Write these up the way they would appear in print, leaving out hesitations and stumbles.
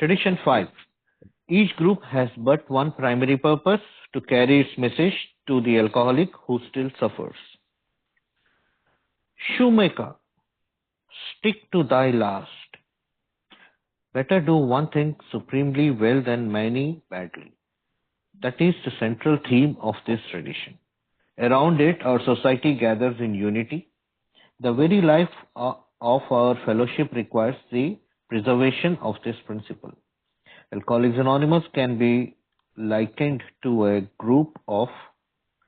Tradition 5. Each group has but one primary purpose: to carry its message to the alcoholic who still suffers. Shoemaker, stick to thy last. Better do one thing supremely well than many badly. That is the central theme of this tradition. Around it, our society gathers in unity. The very life of our fellowship requires the preservation of this principle. Alcoholics Anonymous can be likened to a group of,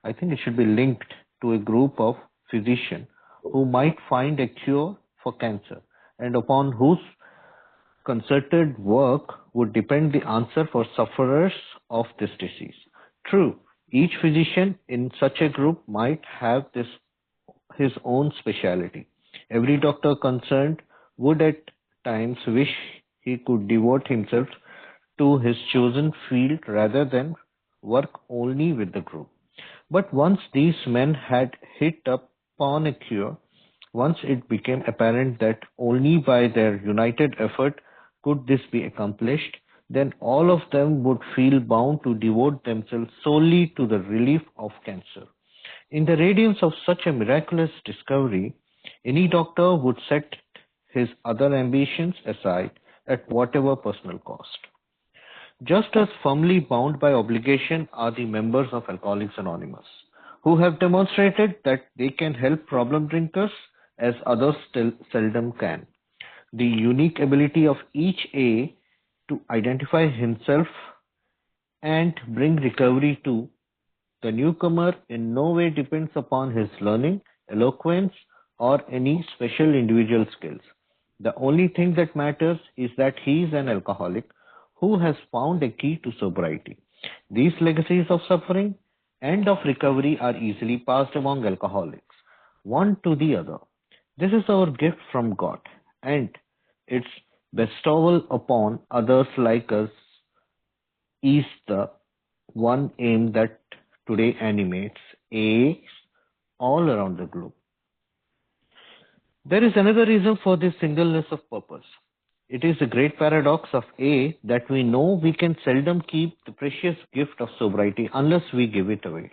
I think it should be linked to a group of physicians who might find a cure for cancer and upon whose concerted work would depend the answer for sufferers of this disease. True, each physician in such a group might have his own specialty. Every doctor concerned would at times wish he could devote himself to his chosen field rather than work only with the group. But once these men had hit upon a cure, once it became apparent that only by their united effort could this be accomplished, then all of them would feel bound to devote themselves solely to the relief of cancer. In the radiance of such a miraculous discovery, any doctor would set his other ambitions aside at whatever personal cost. Just as firmly bound by obligation are the members of Alcoholics Anonymous, who have demonstrated that they can help problem drinkers as others still seldom can. The unique ability of each A to identify himself and bring recovery to the newcomer in no way depends upon his learning, eloquence, or any special individual skills. The only thing that matters is that he is an alcoholic who has found a key to sobriety. These legacies of suffering and of recovery are easily passed among alcoholics, one to the other. This is our gift from God, and its bestowal upon others like us is the one aim that today animates A's all around the globe. There is another reason for this singleness of purpose. It is the great paradox of A that we know we can seldom keep the precious gift of sobriety unless we give it away.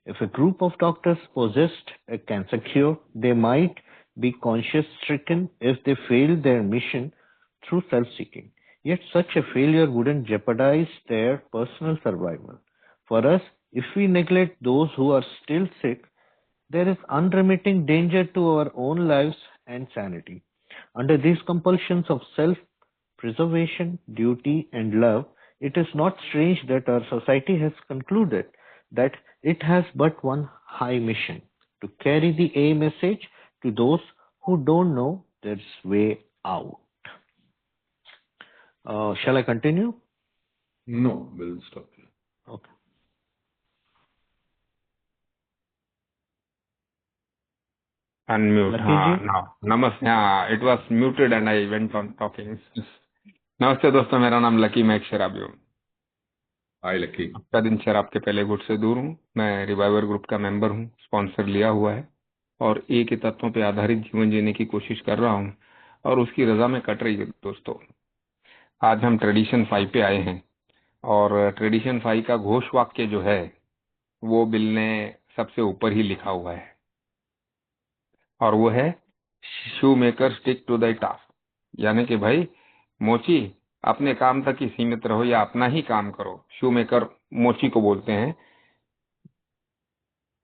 If a group of doctors possessed a cancer cure, they might be conscience-stricken if they failed their mission through self-seeking. Yet such a failure wouldn't jeopardize their personal survival. For us, if we neglect those who are still sick, there is unremitting danger to our own lives and sanity. Under these compulsions of self-preservation, duty, and love, it is not strange that our society has concluded that it has but one high mission: to carry the A message to those who don't know their way out. Shall I continue? No, we'll stop here. Okay. Unmute. Lucky No. Namaste. It was muted and I went on talking. नमस्ते दोस्तों, मेरा नाम lucky, मैं एक शराबी हूँ। हाय lucky. आपका दिन शराब के पहले गुट से दूर हूँ। मैं रिवाइवर ग्रुप का मेंबर हूँ, स्पॉन्सर लिया हुआ है और ए के तत्वों पे आधारित जीवन जीने की कोशिश कर रहा हूँ और उसकी रजा में कट रही है। दोस्तों, आज हम ट्रेडिशन 5 पे आए हैं और ट्रेडिशन 5 का घोष वाक्य जो है वो बिल ने सबसे ऊपर ही लिखा हुआ है और वो है shoemaker stick to the task, यानी कि भाई मोची अपने काम तक ही सीमित रहो या अपना ही काम करो। शू मेकर मोची को बोलते हैं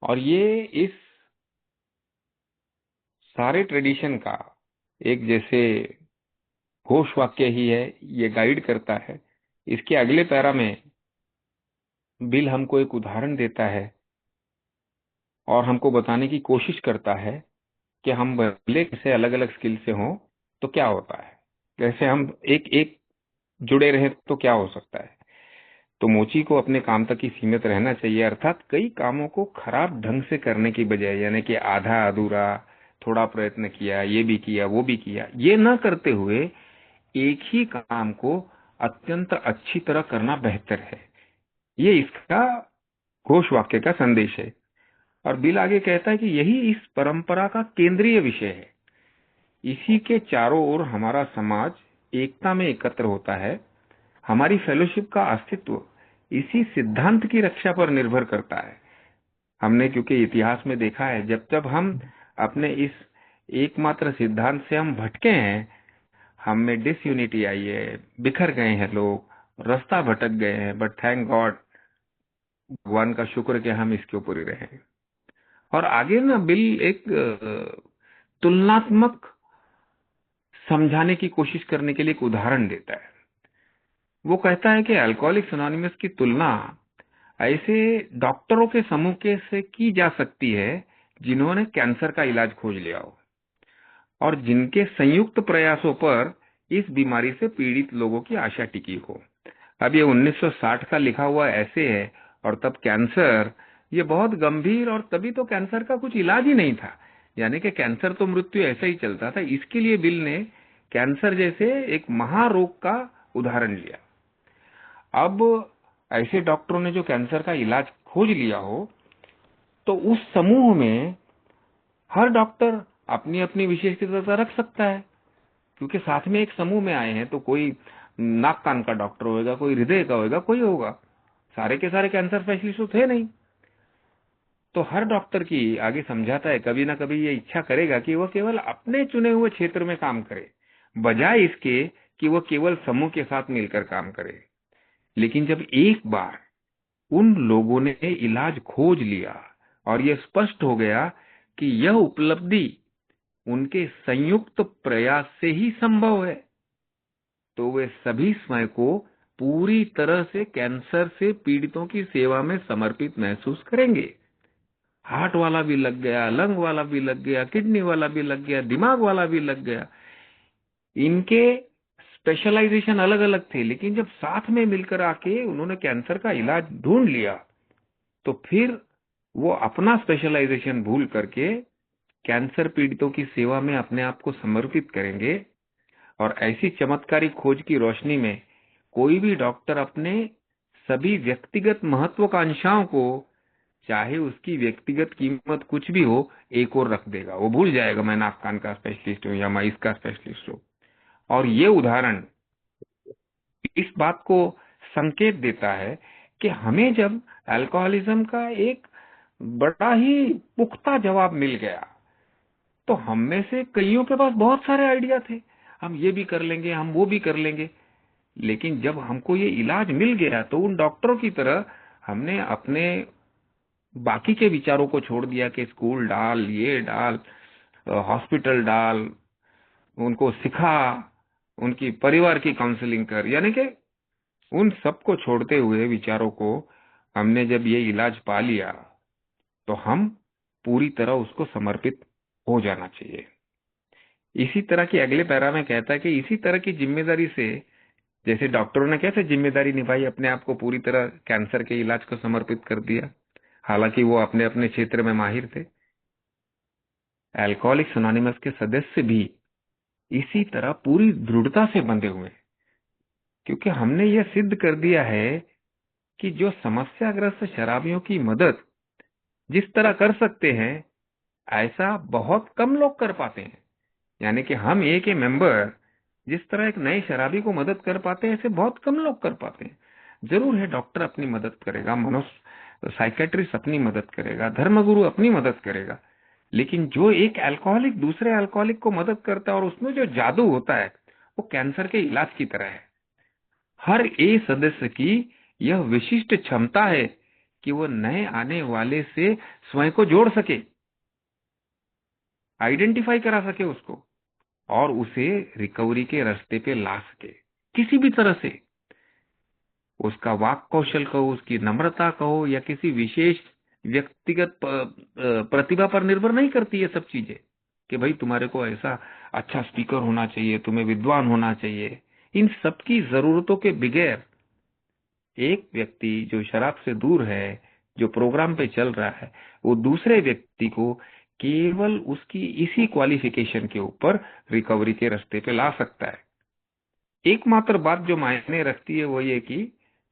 और ये इस सारे ट्रेडिशन का एक जैसे घोष वाक्य ही है, ये गाइड करता है। इसके अगले पैरा में बिल हमको एक उदाहरण देता है और हमको बताने की कोशिश करता है कि हम भले कैसे अलग अलग स्किल से हों तो क्या होता है, कैसे हम एक एक जुड़े रहे तो क्या हो सकता है। तो मोची को अपने काम तक ही सीमित रहना चाहिए, अर्थात कई कामों को खराब ढंग से करने की बजाय, यानी कि आधा अधूरा थोड़ा प्रयत्न किया, ये भी किया वो भी किया, ये न करते हुए एक ही काम को अत्यंत अच्छी तरह करना बेहतर है। ये इसका घोष वाक्य का संदेश है। और बिल आगे कहता है कि यही इस परंपरा का केंद्रीय विषय है। इसी के चारों ओर हमारा समाज एकता में एकत्र होता है हमारी फेलोशिप का अस्तित्व इसी सिद्धांत की रक्षा पर निर्भर करता है। हमने क्योंकि इतिहास में देखा है, जब जब हम अपने इस एकमात्र सिद्धांत से हम भटके हैं, हम में डिसयूनिटी आई है, बिखर गए हैं लोग, रास्ता भटक गए हैं, बट थैंक गॉड, भगवान का शुक्र कि हम इसके ऊपर ही रहे। और आगे ना बिल एक तुलनात्मक समझाने की कोशिश करने के लिए एक उदाहरण देता है। वो कहता है कि अल्कोहलिक्स अनोनिमस की तुलना ऐसे डॉक्टरों के समूह के से की जा सकती है जिन्होंने कैंसर का इलाज खोज लिया हो और जिनके संयुक्त प्रयासों पर इस बीमारी से पीड़ित लोगों की आशा टिकी हो। अब ये 1960 का लिखा हुआ ऐसे है, और तब कैंसर ये बहुत गंभीर, और तभी तो कैंसर का कुछ इलाज ही नहीं था, यानी कि कैंसर तो मृत्यु ऐसा ही चलता था। इसके लिए बिल ने कैंसर जैसे एक महारोग का उदाहरण लिया। अब ऐसे डॉक्टरों ने जो कैंसर का इलाज खोज लिया हो, तो उस समूह में हर डॉक्टर अपनी अपनी विशेषज्ञता रख सकता है, क्योंकि साथ में एक समूह में आए हैं। तो कोई नाक कान का डॉक्टर होगा, कोई हृदय का होगा, कोई होगा, सारे के सारे कैंसर स्पेशलिस्ट तो थे नहीं। तो हर डॉक्टर की आगे समझाता है, कभी ना कभी ये इच्छा करेगा कि वह केवल अपने चुने हुए क्षेत्र में काम करे, बजाय इसके कि वह केवल समूह के साथ मिलकर काम करे। लेकिन जब एक बार उन लोगों ने इलाज खोज लिया और यह स्पष्ट हो गया कि यह उपलब्धि उनके संयुक्त प्रयास से ही संभव है, तो वे सभी स्वयं को पूरी तरह से कैंसर से पीड़ितों की सेवा में समर्पित महसूस करेंगे। हार्ट वाला भी लग गया, लंग वाला भी लग गया, किडनी वाला भी लग गया, दिमाग वाला भी लग गया। इनके स्पेशलाइजेशन अलग अलग थे, लेकिन जब साथ में मिलकर आके उन्होंने कैंसर का इलाज ढूंढ लिया, तो फिर वो अपना स्पेशलाइजेशन भूल करके कैंसर पीड़ितों की सेवा में अपने आप को समर्पित करेंगे। और ऐसी चमत्कारी खोज की रोशनी में कोई भी डॉक्टर अपने सभी व्यक्तिगत महत्वाकांक्षाओं को, चाहे उसकी व्यक्तिगत कीमत कुछ भी हो, एक और रख देगा। वो भूल जाएगा मैं नाक कान का स्पेशलिस्ट हूं या मैं इसका स्पेशलिस्ट हूं। और ये उदाहरण इस बात को संकेत देता है कि हमें जब अल्कोहलिज्म का एक बड़ा ही पुख्ता जवाब मिल गया, तो हम में से कईयों के पास बहुत सारे आइडिया थे, हम ये भी कर लेंगे, हम वो भी कर लेंगे। लेकिन जब हमको ये इलाज मिल गया, तो उन डॉक्टरों की तरह हमने अपने बाकी के विचारों को छोड़ दिया कि स्कूल डाल, ये डाल, हॉस्पिटल डाल, उनको सिखा, उनकी परिवार की काउंसलिंग कर, यानी कि उन सबको छोड़ते हुए विचारों को हमने जब ये इलाज पा लिया, तो हम पूरी तरह उसको समर्पित हो जाना चाहिए। इसी तरह की अगले पैरा में कहता है कि इसी तरह की जिम्मेदारी से, जैसे डॉक्टरों ने कैसे जिम्मेदारी निभाई, अपने आप को पूरी तरह कैंसर के इलाज को समर्पित कर दिया, हालांकि वो अपने अपने क्षेत्र में माहिर थे, अल्कोहलिक्स एनोनिमस के सदस्य भी इसी तरह पूरी दृढ़ता से बंधे हुए हैं। क्योंकि हमने यह सिद्ध कर दिया है कि जो समस्याग्रस्त शराबियों की मदद जिस तरह कर सकते हैं, ऐसा बहुत कम लोग कर पाते हैं। यानी कि हम एक मेंबर जिस तरह एक नए शराबी को मदद कर पाते हैं, ऐसे बहुत कम लोग कर पाते हैं। जरूर है, डॉक्टर अपनी मदद करेगा, साइकेट्रिस्ट अपनी मदद करेगा, धर्मगुरु अपनी मदद करेगा, लेकिन जो एक अल्कोहलिक दूसरे अल्कोहलिक को मदद करता है और उसमें जो जादू होता है, वो कैंसर के इलाज की तरह है। हर ए सदस्य की यह विशिष्ट क्षमता है कि वो नए आने वाले से स्वयं को जोड़ सके, आइडेंटिफाई करा सके उसको, और उसे रिकवरी के रास्ते पे ला सके किसी भी तरह से। उसका वाक कौशल कहो, उसकी नम्रता कहो, या किसी विशेष व्यक्तिगत प्रतिभा पर निर्भर नहीं करती ये सब चीजें, कि भाई तुम्हारे को ऐसा अच्छा स्पीकर होना चाहिए, तुम्हें विद्वान होना चाहिए। इन सब की जरूरतों के बगैर एक व्यक्ति जो शराब से दूर है, जो प्रोग्राम पे चल रहा है, वो दूसरे व्यक्ति को केवल उसकी इसी क्वालिफिकेशन के ऊपर रिकवरी के रास्ते पे ला सकता है। एकमात्र बात जो मायने रखती है वो ये कि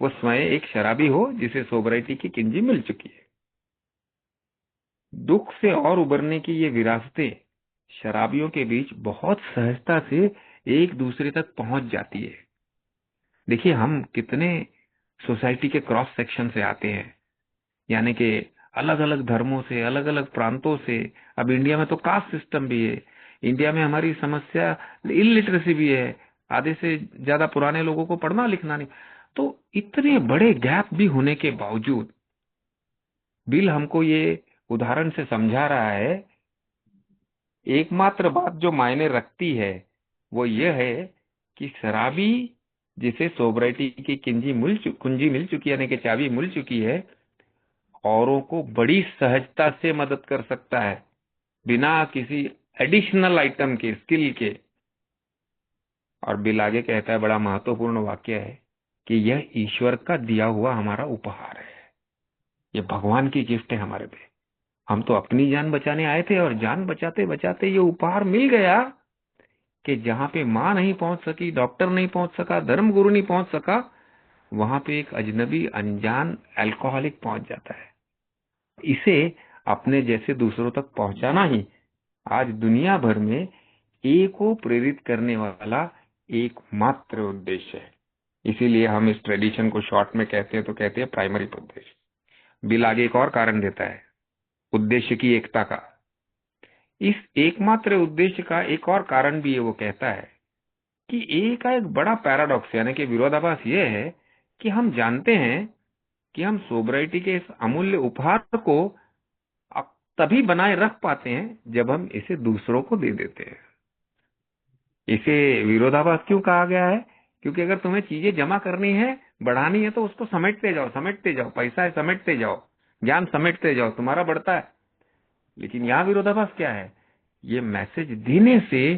वो स्वयं एक शराबी हो जिसे सोबराइटी की किंजी मिल चुकी है। दुख से और उबरने की ये विरासतें शराबियों के बीच बहुत सहजता से एक दूसरे तक पहुंच जाती है। देखिए हम कितने सोसाइटी के क्रॉस सेक्शन से आते हैं, यानी कि अलग अलग धर्मों से, अलग अलग प्रांतों से। अब इंडिया में तो कास्ट सिस्टम भी है, इंडिया में हमारी समस्या इलिटरेसी भी है, आधे से ज्यादा पुराने लोगों को पढ़ना लिखना नहीं। तो इतने बड़े गैप भी होने के बावजूद बिल हमको ये उदाहरण से समझा रहा है, एकमात्र बात जो मायने रखती है वो ये है कि शराबी जिसे सोबराइटी की कुंजी मिल चुकी है, यानी कि चाबी मिल चुकी है, औरों को बड़ी सहजता से मदद कर सकता है बिना किसी एडिशनल आइटम के, स्किल के। और बिल आगे कहता है, बड़ा महत्वपूर्ण वाक्य है, कि यह ईश्वर का दिया हुआ हमारा उपहार है, ये भगवान की गिफ्ट है हमारे पे। हम तो अपनी जान बचाने आए थे और जान बचाते बचाते ये उपहार मिल गया कि जहां पे माँ नहीं पहुंच सकी, डॉक्टर नहीं पहुंच सका, धर्म गुरु नहीं पहुंच सका, वहां पे एक अजनबी अनजान अल्कोहलिक पहुंच जाता है। इसे अपने जैसे दूसरों तक पहुंचाना ही आज दुनिया भर में एक को प्रेरित करने वाला एकमात्र उद्देश्य है। इसीलिए हम इस ट्रेडिशन को शॉर्ट में कहते हैं तो कहते हैं प्राइमरी उद्देश्य। बिल आगे एक और कारण देता है उद्देश्य की एकता का। इस एकमात्र उद्देश्य का एक और कारण भी है, वो कहता है कि एक बड़ा पैराडॉक्स यानी कि विरोधाभास ये है कि हम जानते हैं कि हम सोबराइटी के इस अमूल्य उपहार को अब तभी बनाए रख पाते हैं जब हम इसे दूसरों को दे देते हैं। इसे विरोधाभास क्यों कहा गया है? क्योंकि अगर तुम्हें चीजें जमा करनी है, बढ़ानी है, तो उसको समेटते जाओ, समेटते जाओ, पैसा है समेटते जाओ, ज्ञान समेटते जाओ, तुम्हारा बढ़ता है। लेकिन यहां विरोधाभास क्या है? ये मैसेज देने से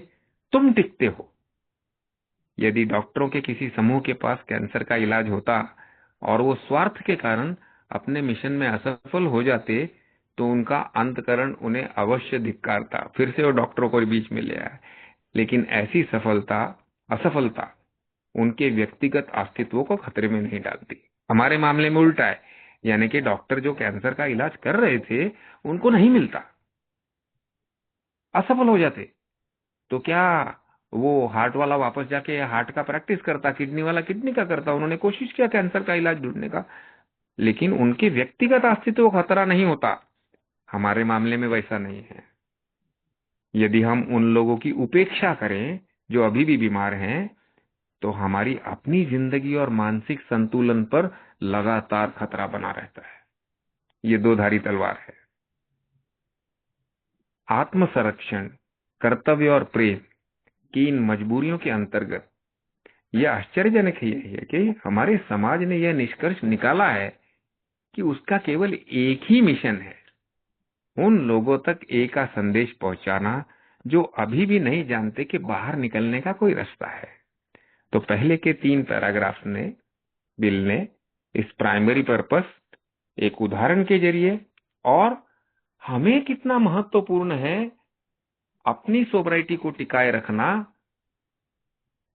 तुम टिकते हो। यदि डॉक्टरों के किसी समूह के पास कैंसर का इलाज होता और वो स्वार्थ के कारण अपने मिशन में असफल हो जाते, तो उनका अंतकरण उन्हें अवश्य धिक्कारता, फिर से वो डॉक्टरों को बीच में ले आए। लेकिन ऐसी असफलता उनके व्यक्तिगत अस्तित्व को खतरे में नहीं डालती। हमारे मामले में उल्टा है, यानी कि डॉक्टर जो कैंसर का इलाज कर रहे थे उनको नहीं मिलता, असफल हो जाते, तो क्या वो हार्ट वाला वापस जाके हार्ट का प्रैक्टिस करता, किडनी वाला किडनी का करता? उन्होंने कोशिश किया कैंसर का इलाज ढूंढने का, लेकिन उनके व्यक्तिगत अस्तित्व को खतरा नहीं होता। हमारे मामले में वैसा नहीं है। यदि हम उन लोगों की उपेक्षा करें जो अभी भी बीमार हैं, तो हमारी अपनी जिंदगी और मानसिक संतुलन पर लगातार खतरा बना रहता है। ये दो धारी तलवार है। आत्म संरक्षण, कर्तव्य और प्रेम की इन मजबूरियों के अंतर्गत यह आश्चर्यजनक है कि हमारे समाज ने यह निष्कर्ष निकाला है कि उसका केवल एक ही मिशन है, उन लोगों तक एक का संदेश पहुंचाना जो अभी भी नहीं जानते कि बाहर निकलने का कोई रास्ता है। तो पहले के 3 पैराग्राफ्स ने बिल ने इस प्राइमरी पर्पस एक उदाहरण के जरिए और हमें कितना महत्वपूर्ण है अपनी सोबराइटी को टिकाए रखना,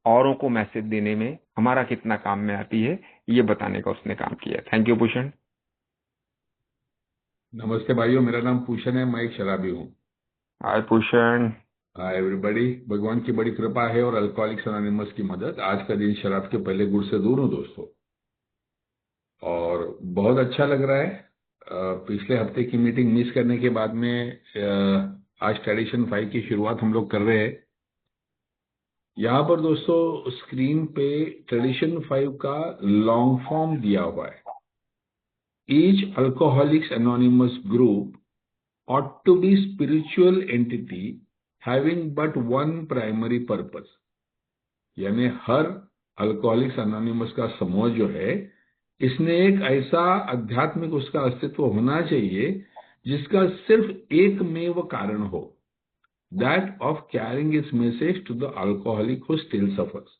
औरों को मैसेज देने में हमारा कितना काम में आती है, ये बताने का उसने काम किया। Thank you Bhushan. नमस्ते भाइयों, मेरा नाम भूषण है, मैं एक शराबी हूँ। हाय भूषण। Hi everybody. भगवान की बड़ी कृपा है और अल्कोहलिक्स अनोनिमस की मदद। आज का दिन शराब के पहले गुड़ से दूर हूँ दोस्तों, और बहुत अच्छा लग रहा है। पिछले हफ्ते की मीटिंग मिस करने के बाद में आज ट्रेडिशन 5 की शुरुआत हम लोग कर रहे हैं। यहाँ पर दोस्तों स्क्रीन पे ट्रेडिशन 5 का लॉन्ग फॉर्म दिया हुआ है। Each Alcoholics Anonymous group ought to be spiritual entity having but one primary purpose। यानी हर अल्कोहलिक्स अनोनिमस का समूह जो है, इसने एक ऐसा आध्यात्मिक उसका अस्तित्व होना चाहिए जिसका सिर्फ एकमेव कारण हो, that of carrying its message to the alcoholic who still suffers.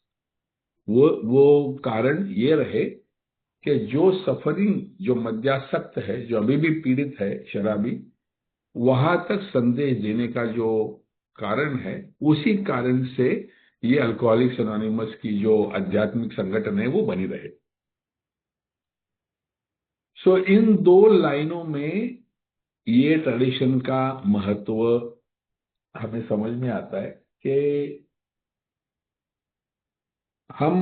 वो कारण ये रहे कि जो सफरिंग, जो मद्यासक्त है, जो अभी भी पीड़ित है, शराबी, वहां तक संदेश देने का जो कारण है, उसी कारण से ये अल्कोहलिक्स एनोनिमस की जो आध्यात्मिक संगठन है वो बनी रहे। सो इन 2 लाइनों में ये ट्रेडिशन का महत्व हमें समझ में आता है कि हम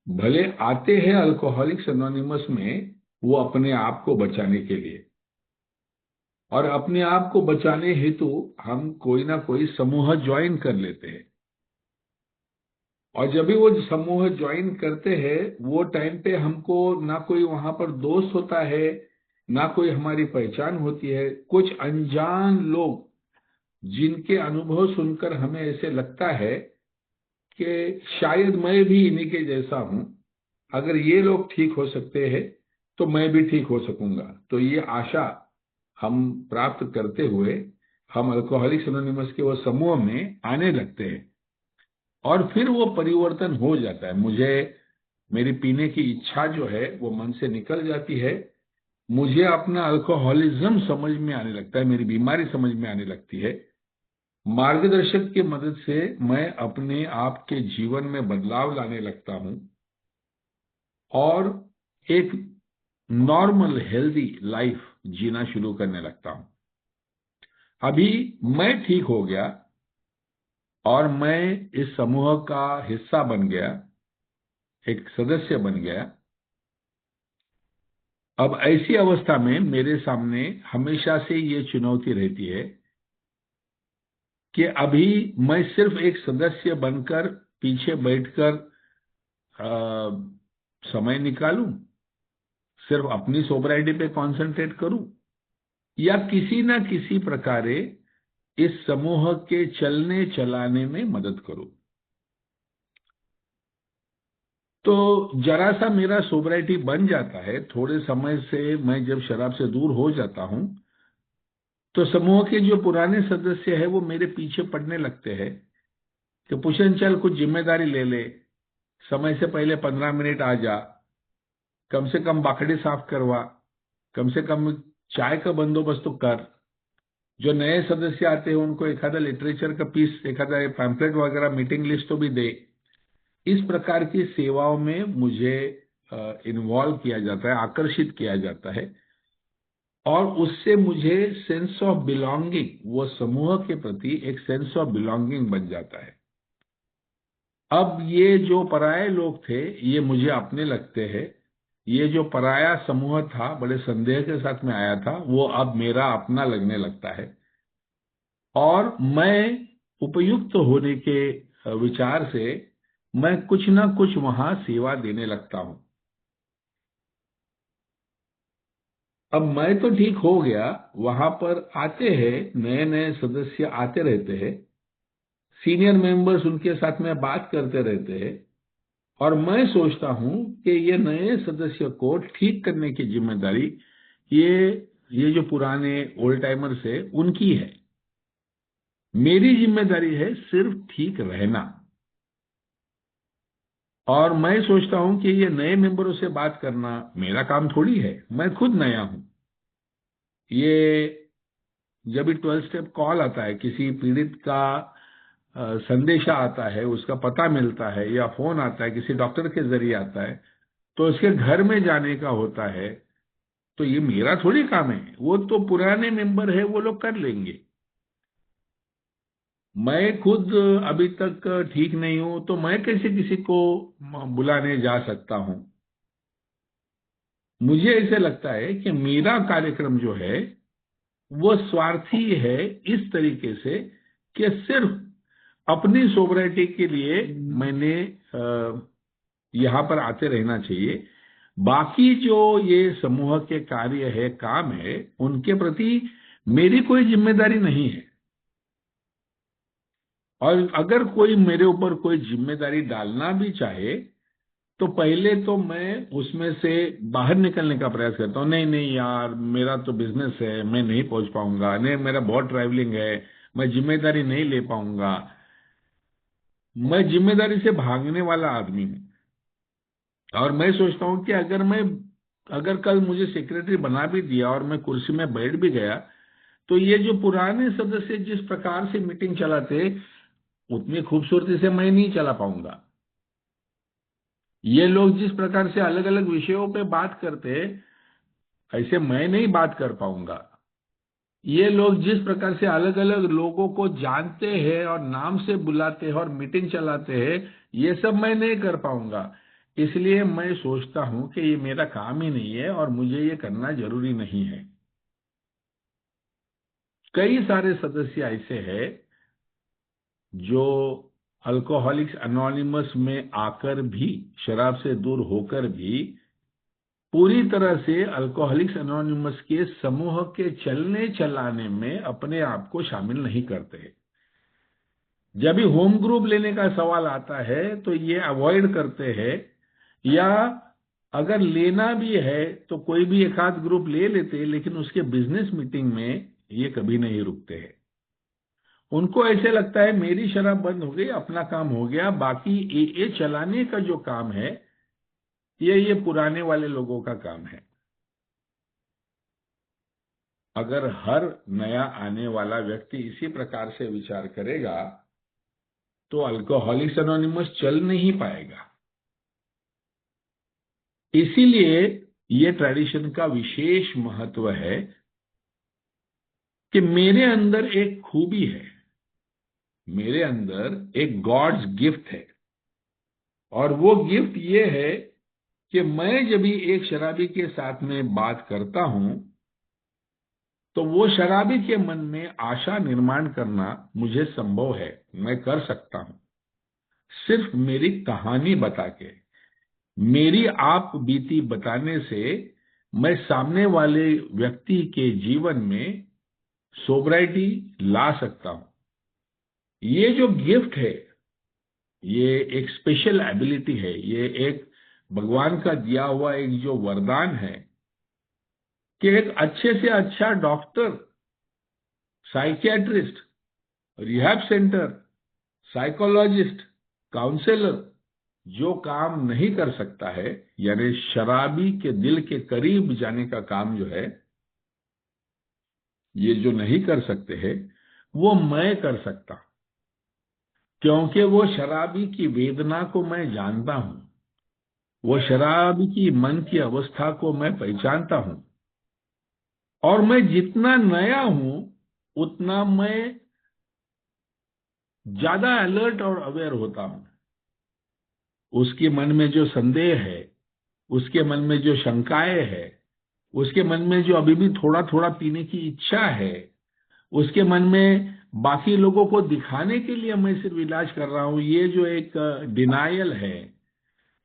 भले आते हैं अल्कोहलिक्स एनोनिमस में वो अपने आप को बचाने के लिए, और अपने आप को बचाने हेतु हम कोई ना कोई समूह ज्वाइन कर लेते हैं। और जब भी वो समूह ज्वाइन करते हैं वो टाइम पे हमको ना कोई वहां पर दोस्त होता है, ना कोई हमारी पहचान होती है। कुछ अनजान लोग जिनके अनुभव सुनकर हमें ऐसे लगता है कि शायद मैं भी इन्हीं के जैसा हूं, अगर ये लोग ठीक हो सकते हैं तो मैं भी ठीक हो सकूंगा। तो ये आशा हम प्राप्त करते हुए हम अल्कोहलिक्स एनोनिमस के वो समूह में आने लगते हैं, और फिर वो परिवर्तन हो जाता है। मुझे मेरी पीने की इच्छा जो है वो मन से निकल जाती है, मुझे अपना अल्कोहलिज्म समझ में आने लगता है, मेरी बीमारी समझ में आने लगती है। मार्गदर्शक की मदद से मैं अपने आप के जीवन में बदलाव लाने लगता हूं और एक नॉर्मल हेल्दी लाइफ जीना शुरू करने लगता हूं। अभी मैं ठीक हो गया और मैं इस समूह का हिस्सा बन गया, एक सदस्य बन गया। अब ऐसी अवस्था में मेरे सामने हमेशा से ये चुनौती रहती है कि अभी मैं सिर्फ एक सदस्य बनकर पीछे बैठकर समय निकालूं, सिर्फ अपनी सोबराइटी पे कंसंट्रेट करूं, या किसी ना किसी प्रकारे इस समूह के चलने चलाने में मदद करूं। तो जरा सा मेरा सोबराइटी बन जाता है। थोड़े समय से मैं जब शराब से दूर हो जाता हूं तो समूह के जो पुराने सदस्य हैं वो मेरे पीछे पड़ने लगते हैं कि पुशन चल कुछ जिम्मेदारी ले ले, समय से पहले 15 मिनट आ जा, कम से कम बाकड़ी साफ करवा, कम से कम चाय का बंदोबस्त तो कर। जो नए सदस्य आते हैं उनको एक आधा लिटरेचर का पीस, एक आधा पैम्पलेट वगैरह, मीटिंग लिस्ट तो भी दे। इस प्रकार की सेवाओं में मुझे इन्वॉल्व किया जाता है, आकर्षित किया जाता है, और उससे मुझे सेंस ऑफ बिलोंगिंग, वो समूह के प्रति एक सेंस ऑफ बिलोंगिंग बन जाता है। अब ये जो पराये लोग थे ये मुझे अपने लगते हैं, ये जो पराया समूह था बड़े संदेह के साथ में आया था वो अब मेरा अपना लगने लगता है, और मैं उपयुक्त होने के विचार से मैं कुछ ना कुछ वहां सेवा देने लगता हूं। अब मैं तो ठीक हो गया, वहां पर आते हैं नए नए सदस्य, आते रहते हैं, सीनियर मेंबर्स उनके साथ में बात करते रहते हैं, और मैं सोचता हूं कि ये नए सदस्य को ठीक करने की जिम्मेदारी ये ये जो पुराने ओल्ड टाइमर्स है उनकी है। मेरी जिम्मेदारी है सिर्फ ठीक रहना। और मैं सोचता हूं कि ये नए मेंबरों से बात करना मेरा काम थोड़ी है, मैं खुद नया हूं। ये जब भी 12 स्टेप कॉल आता है, किसी पीड़ित का संदेशा आता है, उसका पता मिलता है, या फोन आता है किसी डॉक्टर के जरिए आता है, तो उसके घर में जाने का होता है, तो ये मेरा थोड़ी काम है, वो तो पुराने मेंबर है, वो लोग कर लेंगे। मैं खुद अभी तक ठीक नहीं हूं तो मैं कैसे किसी को बुलाने जा सकता हूं। मुझे ऐसे लगता है कि मेरा कार्यक्रम जो है वो स्वार्थी है इस तरीके से कि सिर्फ अपनी सोबराइटी के लिए मैंने यहाँ पर आते रहना चाहिए। बाकी जो ये समूह के कार्य है, काम है, उनके प्रति मेरी कोई जिम्मेदारी नहीं है। और अगर कोई मेरे ऊपर कोई जिम्मेदारी डालना भी चाहे तो पहले तो मैं उसमें से बाहर निकलने का प्रयास करता हूँ। नहीं नहीं यार, मेरा तो बिजनेस है, मैं नहीं पहुंच पाऊंगा, नहीं मेरा बहुत ट्रैवलिंग है, मैं जिम्मेदारी नहीं ले पाऊंगा। मैं जिम्मेदारी से भागने वाला आदमी हूँ, और मैं सोचता हूँ कि अगर कल मुझे सेक्रेटरी बना भी दिया और मैं कुर्सी में बैठ भी गया तो ये जो पुराने सदस्य जिस प्रकार से मीटिंग चलाते उतनी खूबसूरती से मैं नहीं चला पाऊंगा। ये लोग जिस प्रकार से अलग अलग विषयों पे बात करते ऐसे मैं नहीं बात कर पाऊंगा। ये लोग जिस प्रकार से अलग अलग लोगों को जानते हैं और नाम से बुलाते हैं और मीटिंग चलाते हैं, ये सब मैं नहीं कर पाऊंगा। इसलिए मैं सोचता हूं कि ये मेरा काम ही नहीं है और मुझे ये करना जरूरी नहीं है। कई सारे सदस्य ऐसे हैं जो अल्कोहलिक्स अनोनिमस में आकर भी, शराब से दूर होकर भी, पूरी तरह से अल्कोहलिक्स अनोनिमस के समूह के चलने चलाने में अपने आप को शामिल नहीं करते। जब भी होम ग्रुप लेने का सवाल आता है तो ये अवॉइड करते हैं, या अगर लेना भी है तो कोई भी एक आध ग्रुप ले लेते हैं, लेकिन उसके बिजनेस मीटिंग में ये कभी नहीं रुकते हैं। उनको ऐसे लगता है मेरी शराब बंद हो गई, अपना काम हो गया, बाकी ये चलाने का जो काम है ये पुराने वाले लोगों का काम है। अगर हर नया आने वाला व्यक्ति इसी प्रकार से विचार करेगा तो अल्कोहलिक्स एनोनिमस चल नहीं पाएगा। इसीलिए ये ट्रेडिशन का विशेष महत्व है कि मेरे अंदर एक खूबी है, मेरे अंदर एक गॉड्स गिफ्ट है, और वो गिफ्ट ये है कि मैं जब भी एक शराबी के साथ में बात करता हूं तो वो शराबी के मन में आशा निर्माण करना मुझे संभव है, मैं कर सकता हूं, सिर्फ मेरी कहानी बता के, मेरी आप बीती बताने से मैं सामने वाले व्यक्ति के जीवन में सोब्राइटी ला सकता हूं। ये जो गिफ्ट है, ये एक स्पेशल एबिलिटी है, ये एक भगवान का दिया हुआ एक जो वरदान है कि एक अच्छे से अच्छा doctor, psychiatrist, rehab centre, psychologist, counsellor जो काम नहीं कर सकता है, यानी शराबी के दिल के करीब जाने का काम जो है, ये जो नहीं कर सकते हैं वो मैं कर सकता हूं, क्योंकि वो शराबी की वेदना को मैं जानता हूं, वो शराबी की मन की अवस्था को मैं पहचानता हूं, और मैं जितना नया हूं उतना मैं ज्यादा अलर्ट और अवेयर होता हूं। उसके मन में जो संदेह है, उसके मन में जो शंकाएं है, उसके मन में जो अभी भी थोड़ा थोड़ा पीने की इच्छा है, उसके मन में बाकी लोगों को दिखाने के लिए मैं सिर्फ इलाज कर रहा हूं, ये जो एक डिनायल है,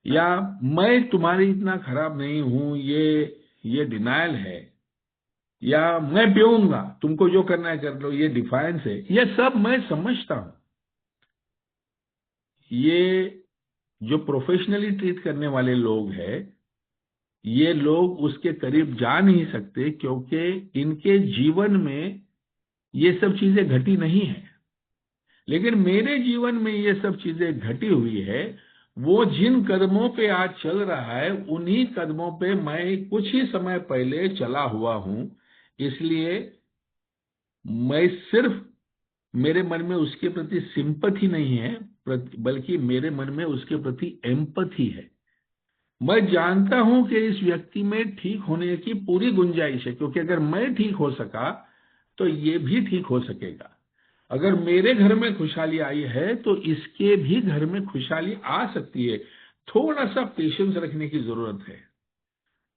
या मैं तुम्हारी इतना खराब नहीं हूं, ये डिनायल है, या मैं पीऊंगा तुमको जो करना है कर लो, ये डिफायंस है, ये सब मैं समझता हूं। ये जो प्रोफेशनली ट्रीट करने वाले लोग हैं, ये लोग उसके करीब जा नहीं सकते, क्योंकि इनके जीवन में ये सब चीजें घटी नहीं है। लेकिन मेरे जीवन में ये सब चीजें घटी हुई है। वो जिन कदमों पे आज चल रहा है, उन्हीं कदमों पे मैं कुछ ही समय पहले चला हुआ हूं। इसलिए मैं सिर्फ, मेरे मन में उसके प्रति सिंपैथी नहीं है, बल्कि मेरे मन में उसके प्रति एम्पैथी है। मैं जानता हूं कि इस व्यक्ति में ठीक होने की पूरी गुंजाइश है, क्योंकि अगर मैं ठीक हो सका तो ये भी ठीक हो सकेगा। अगर मेरे घर में खुशहाली आई है तो इसके भी घर में खुशहाली आ सकती है। थोड़ा सा पेशेंस रखने की जरूरत है,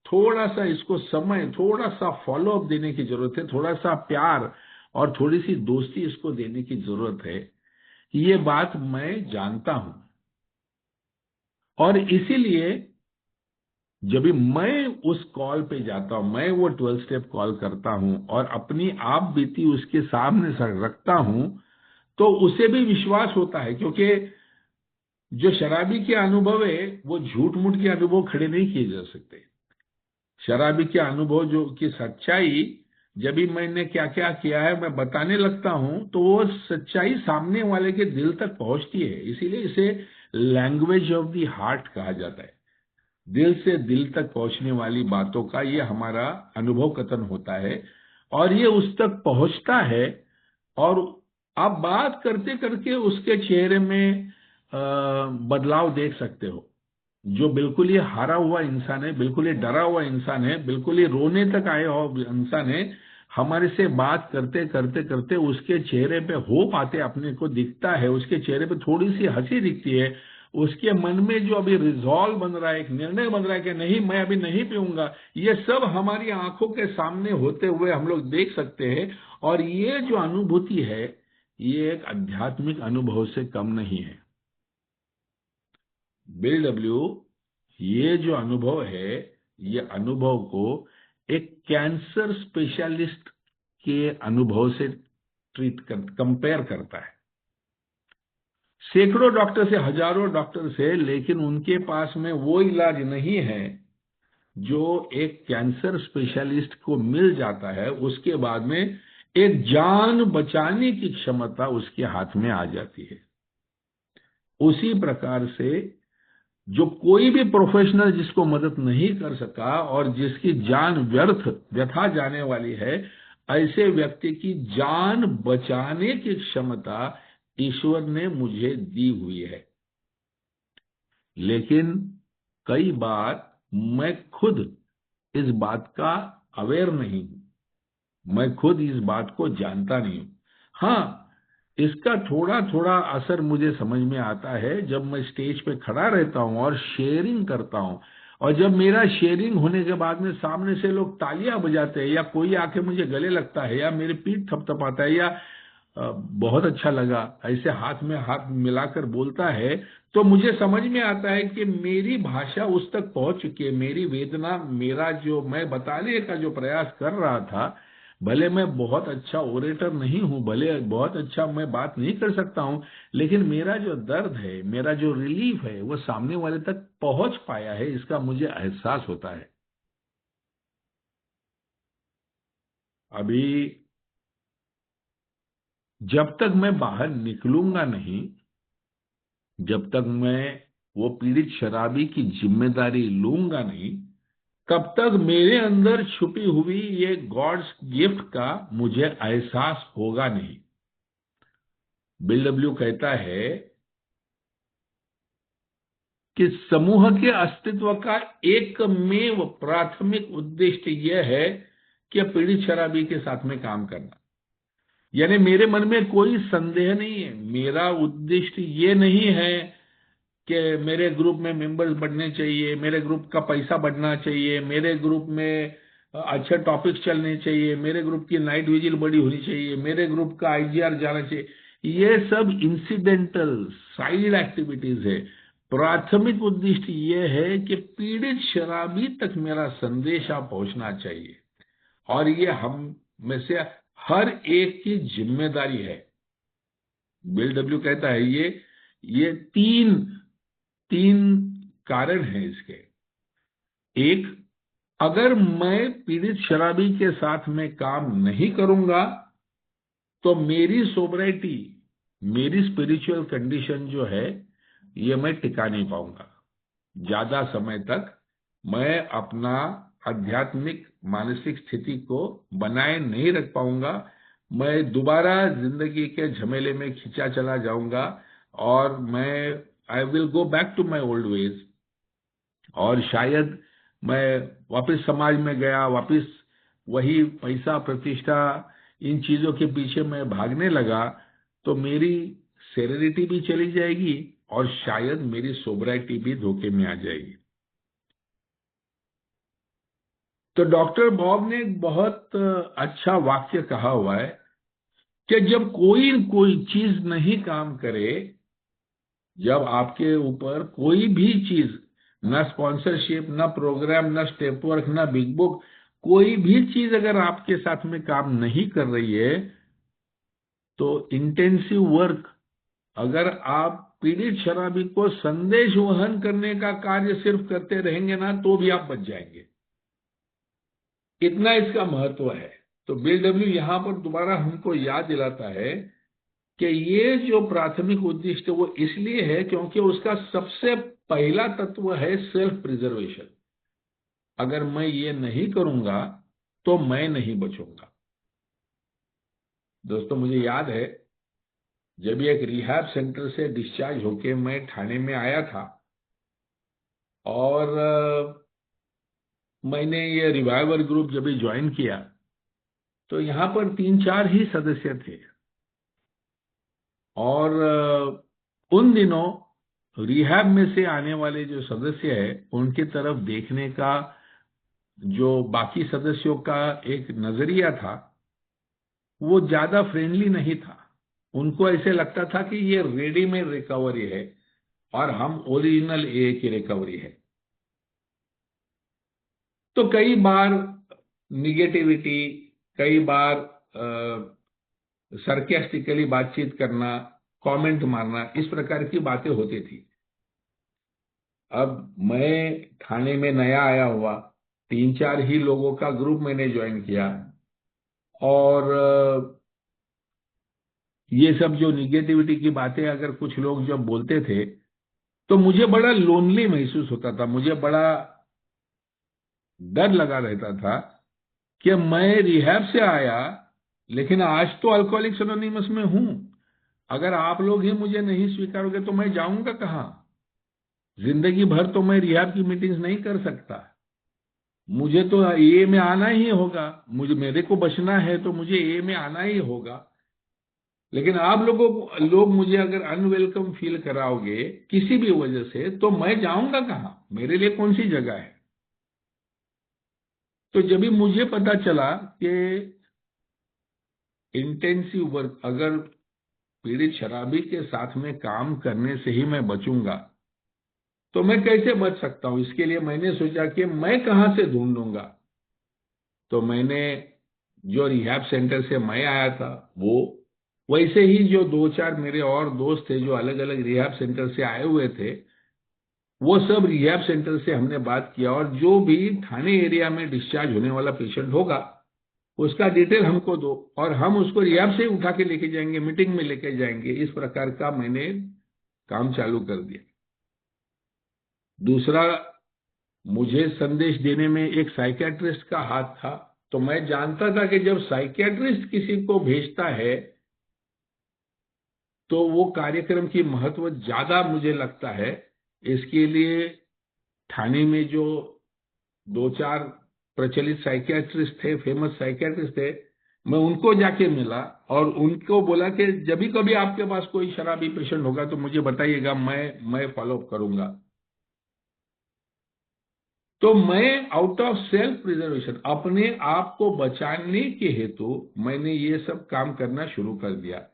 थोड़ा सा इसको समय, थोड़ा सा फॉलो अप देने की जरूरत है, थोड़ा सा प्यार और थोड़ी सी दोस्ती इसको देने की जरूरत है। ये बात मैं जानता हूं, और इसीलिए जब भी मैं उस कॉल पे जाता हूं, मैं वो 12 स्टेप कॉल करता हूं और अपनी आप बीती उसके सामने रखता हूं, तो उसे भी विश्वास होता है, क्योंकि जो शराबी के अनुभव है वो झूठ मूठ के अनुभव खड़े नहीं किए जा सकते। शराबी के अनुभव जो की सच्चाई, जब भी मैंने क्या क्या किया है मैं बताने लगता हूं, तो वो सच्चाई सामने वाले के दिल तक पहुंचती है। इसीलिए इसे लैंग्वेज ऑफ द हार्ट कहा जाता है। दिल से दिल तक पहुंचने वाली बातों का ये हमारा अनुभव कथन होता है, और ये उस तक पहुंचता है। और आप बात करते करके उसके चेहरे में बदलाव देख सकते हो। जो बिल्कुल ही हारा हुआ इंसान है, बिल्कुल ही डरा हुआ इंसान है, बिल्कुल ही रोने तक आया हुआ इंसान है, हमारे से बात करते करते करते उसके चेहरे पे होप आते अपने को दिखता है, उसके चेहरे पे थोड़ी सी हंसी दिखती है, उसके मन में जो अभी रिजॉल्व बन रहा है, एक निर्णय बन रहा है कि नहीं मैं अभी नहीं पीऊंगा, ये सब हमारी आंखों के सामने होते हुए हम लोग देख सकते हैं। और ये जो अनुभूति है ये एक आध्यात्मिक अनुभव से कम नहीं है। बिल डब्ल्यू ये जो अनुभव है, ये अनुभव को एक कैंसर स्पेशलिस्ट के अनुभव से कंपेयर करता है। सैकड़ों डॉक्टर से, हजारों डॉक्टर से, लेकिन उनके पास में वो इलाज नहीं है जो एक कैंसर स्पेशलिस्ट को मिल जाता है। उसके बाद में एक जान बचाने की क्षमता उसके हाथ में आ जाती है। उसी प्रकार से जो कोई भी प्रोफेशनल जिसको मदद नहीं कर सका और जिसकी जान व्यथा जाने वाली है, ऐसे व्यक्ति की जान बचाने की क्षमता ईश्वर ने मुझे दी हुई है। लेकिन कई बार मैं खुद इस बात का अवेयर नहीं हूं, मैं खुद इस बात को जानता नहीं हूं। हाँ, इसका थोड़ा थोड़ा असर मुझे समझ में आता है जब मैं स्टेज पे खड़ा रहता हूं और शेयरिंग करता हूं, और जब मेरा शेयरिंग होने के बाद में सामने से लोग तालियां बजाते हैं, या कोई आके मुझे गले लगता है, या मेरी पीठ थपथपाता है, या बहुत अच्छा लगा ऐसे हाथ में हाथ मिलाकर बोलता है, तो मुझे समझ में आता है कि मेरी भाषा उस तक पहुंच चुकी है। मेरी वेदना, मेरा जो मैं बताने का जो प्रयास कर रहा था, भले मैं बहुत अच्छा ओरेटर नहीं हूं, भले बहुत अच्छा मैं बात नहीं कर सकता हूं, लेकिन मेरा जो दर्द है, मेरा जो रिलीफ है, वो सामने वाले तक पहुंच पाया है, इसका मुझे एहसास होता है। अभी जब तक मैं बाहर निकलूंगा नहीं, जब तक मैं वो पीड़ित शराबी की जिम्मेदारी लूंगा नहीं, तब तक मेरे अंदर छुपी हुई ये गॉड्स गिफ्ट का मुझे एहसास होगा नहीं। बिल डब्ल्यू कहता है कि समूह के अस्तित्व का एकमेव प्राथमिक उद्देश्य यह है कि पीड़ित शराबी के साथ में काम करना। यानी मेरे मन में कोई संदेह नहीं है, मेरा उद्देश्य ये नहीं है कि मेरे ग्रुप में मेंबर्स बढ़ने चाहिए, मेरे ग्रुप का पैसा बढ़ना चाहिए, मेरे ग्रुप में अच्छे टॉपिक्स चलने चाहिए, मेरे ग्रुप की नाइट विजिल बड़ी होनी चाहिए, मेरे ग्रुप का आईजीआर जाना चाहिए। ये सब इंसिडेंटल साइड एक्टिविटीज है। प्राथमिक उद्देश्य ये है कि पीड़ित शराबी तक मेरा संदेशा पहुंचना चाहिए, और ये हम में से हर एक की जिम्मेदारी है। बिल डब्ल्यू कहता है ये तीन कारण हैं इसके। एक, अगर मैं पीड़ित शराबी के साथ में काम नहीं करूंगा तो मेरी सोबराइटी, मेरी स्पिरिचुअल कंडीशन जो है, ये मैं टिका नहीं पाऊंगा। ज्यादा समय तक मैं अपना आध्यात्मिक मानसिक स्थिति को बनाए नहीं रख पाऊंगा। मैं दोबारा जिंदगी के झमेले में खिंचा चला जाऊंगा, और I will go back to my old ways. और शायद मैं वापस समाज में गया, वापस वही पैसा, प्रतिष्ठा, इन चीजों के पीछे मैं भागने लगा, तो मेरी सेरेनिटी भी चली जाएगी, और शायद मेरी सोबराइटी भी धोखे में आ जाएगी। तो डॉक्टर बॉब ने एक बहुत अच्छा वाक्य कहा हुआ है कि जब कोई चीज नहीं काम करे, जब आपके ऊपर कोई भी चीज, न स्पॉन्सरशिप, न प्रोग्राम, न स्टेप वर्क, न बिग बुक, कोई भी चीज अगर आपके साथ में काम नहीं कर रही है, तो इंटेंसिव वर्क, अगर आप पीड़ित शराबी को संदेश वहन करने का कार्य सिर्फ करते रहेंगे ना, तो भी आप बच जाएंगे। इतना इसका महत्व है। तो बिल डब्ल्यू यहां पर दोबारा हमको याद दिलाता है कि ये जो प्राथमिक उद्देश्य वो इसलिए है क्योंकि उसका सबसे पहला तत्व है सेल्फ प्रिजर्वेशन। अगर मैं ये नहीं करूंगा तो मैं नहीं बचूंगा। दोस्तों, मुझे याद है जब एक रिहैब सेंटर से डिस्चार्ज होके मैं ठाणे में आया था, और मैंने ये रिवाइवर ग्रुप जब ज्वाइन किया, तो यहाँ पर 3-4 ही सदस्य थे। और उन दिनों रिहैब में से आने वाले जो सदस्य है उनकी तरफ देखने का जो बाकी सदस्यों का एक नजरिया था वो ज्यादा फ्रेंडली नहीं था। उनको ऐसे लगता था कि ये रेडीमेड रिकवरी है और हम ओरिजिनल ए की रिकवरी है। तो कई बार निगेटिविटी, कई बार सरकास्टिकली बातचीत करना, कमेंट मारना, इस प्रकार की बातें होती थी। अब मैं थाने में नया आया हुआ, 3-4 ही लोगों का ग्रुप मैंने ज्वाइन किया और ये सब जो निगेटिविटी की बातें अगर कुछ लोग जब बोलते थे तो मुझे बड़ा लोनली महसूस होता था, मुझे बड़ा डर लगा रहता था कि मैं रिहैब से आया लेकिन आज तो अल्कोहलिक्स एनोनिमस में हूं। अगर आप लोग ही मुझे नहीं स्वीकारोगे तो मैं जाऊंगा कहाँ? जिंदगी भर तो मैं रिहैब की मीटिंग्स नहीं कर सकता। मुझे तो ए में आना ही होगा, मेरे को बचना है तो मुझे ए में आना ही होगा। लेकिन आप लोग मुझे अगर अनवेलकम फील कराओगे किसी भी वजह से तो मैं जाऊंगा कहाँ? मेरे लिए कौन सी जगह है? तो जब भी मुझे पता चला कि इंटेंसिव वर्क, अगर पीड़ित शराबी के साथ में काम करने से ही मैं बचूंगा तो मैं कैसे बच सकता हूं? इसके लिए मैंने सोचा कि मैं कहां से ढूंढूंगा। तो मैंने जो रिहैब सेंटर से मैं आया था वो वैसे ही जो 2-4 मेरे और दोस्त थे जो अलग अलग रिहैब सेंटर से आए हुए थे, वो सब रिहैब सेंटर से हमने बात किया और जो भी थाने एरिया में डिस्चार्ज होने वाला पेशेंट होगा उसका डिटेल हमको दो और हम उसको रिहैब से ही उठा के लेके जाएंगे, मीटिंग में लेके जाएंगे। इस प्रकार का मैंने काम चालू कर दिया। दूसरा, मुझे संदेश देने में एक साइकियाट्रिस्ट का हाथ था। तो मैं जानता था कि जब साइकियाट्रिस्ट किसी को भेजता है तो वो कार्यक्रम की महत्व ज्यादा मुझे लगता है। इसके लिए थाने में जो 2-4 प्रचलित साइकियाट्रिस्ट थे, फेमस साइकियाट्रिस्ट थे, मैं उनको जाके मिला और उनको बोला कि जब भी कभी आपके पास कोई शराबी पेशेंट होगा तो मुझे बताइएगा, मैं फॉलोअप करूंगा। तो मैं आउट ऑफ सेल्फ प्रिजर्वेशन, अपने आप को बचाने के हेतु मैंने ये सब काम करना शुरू कर दिया।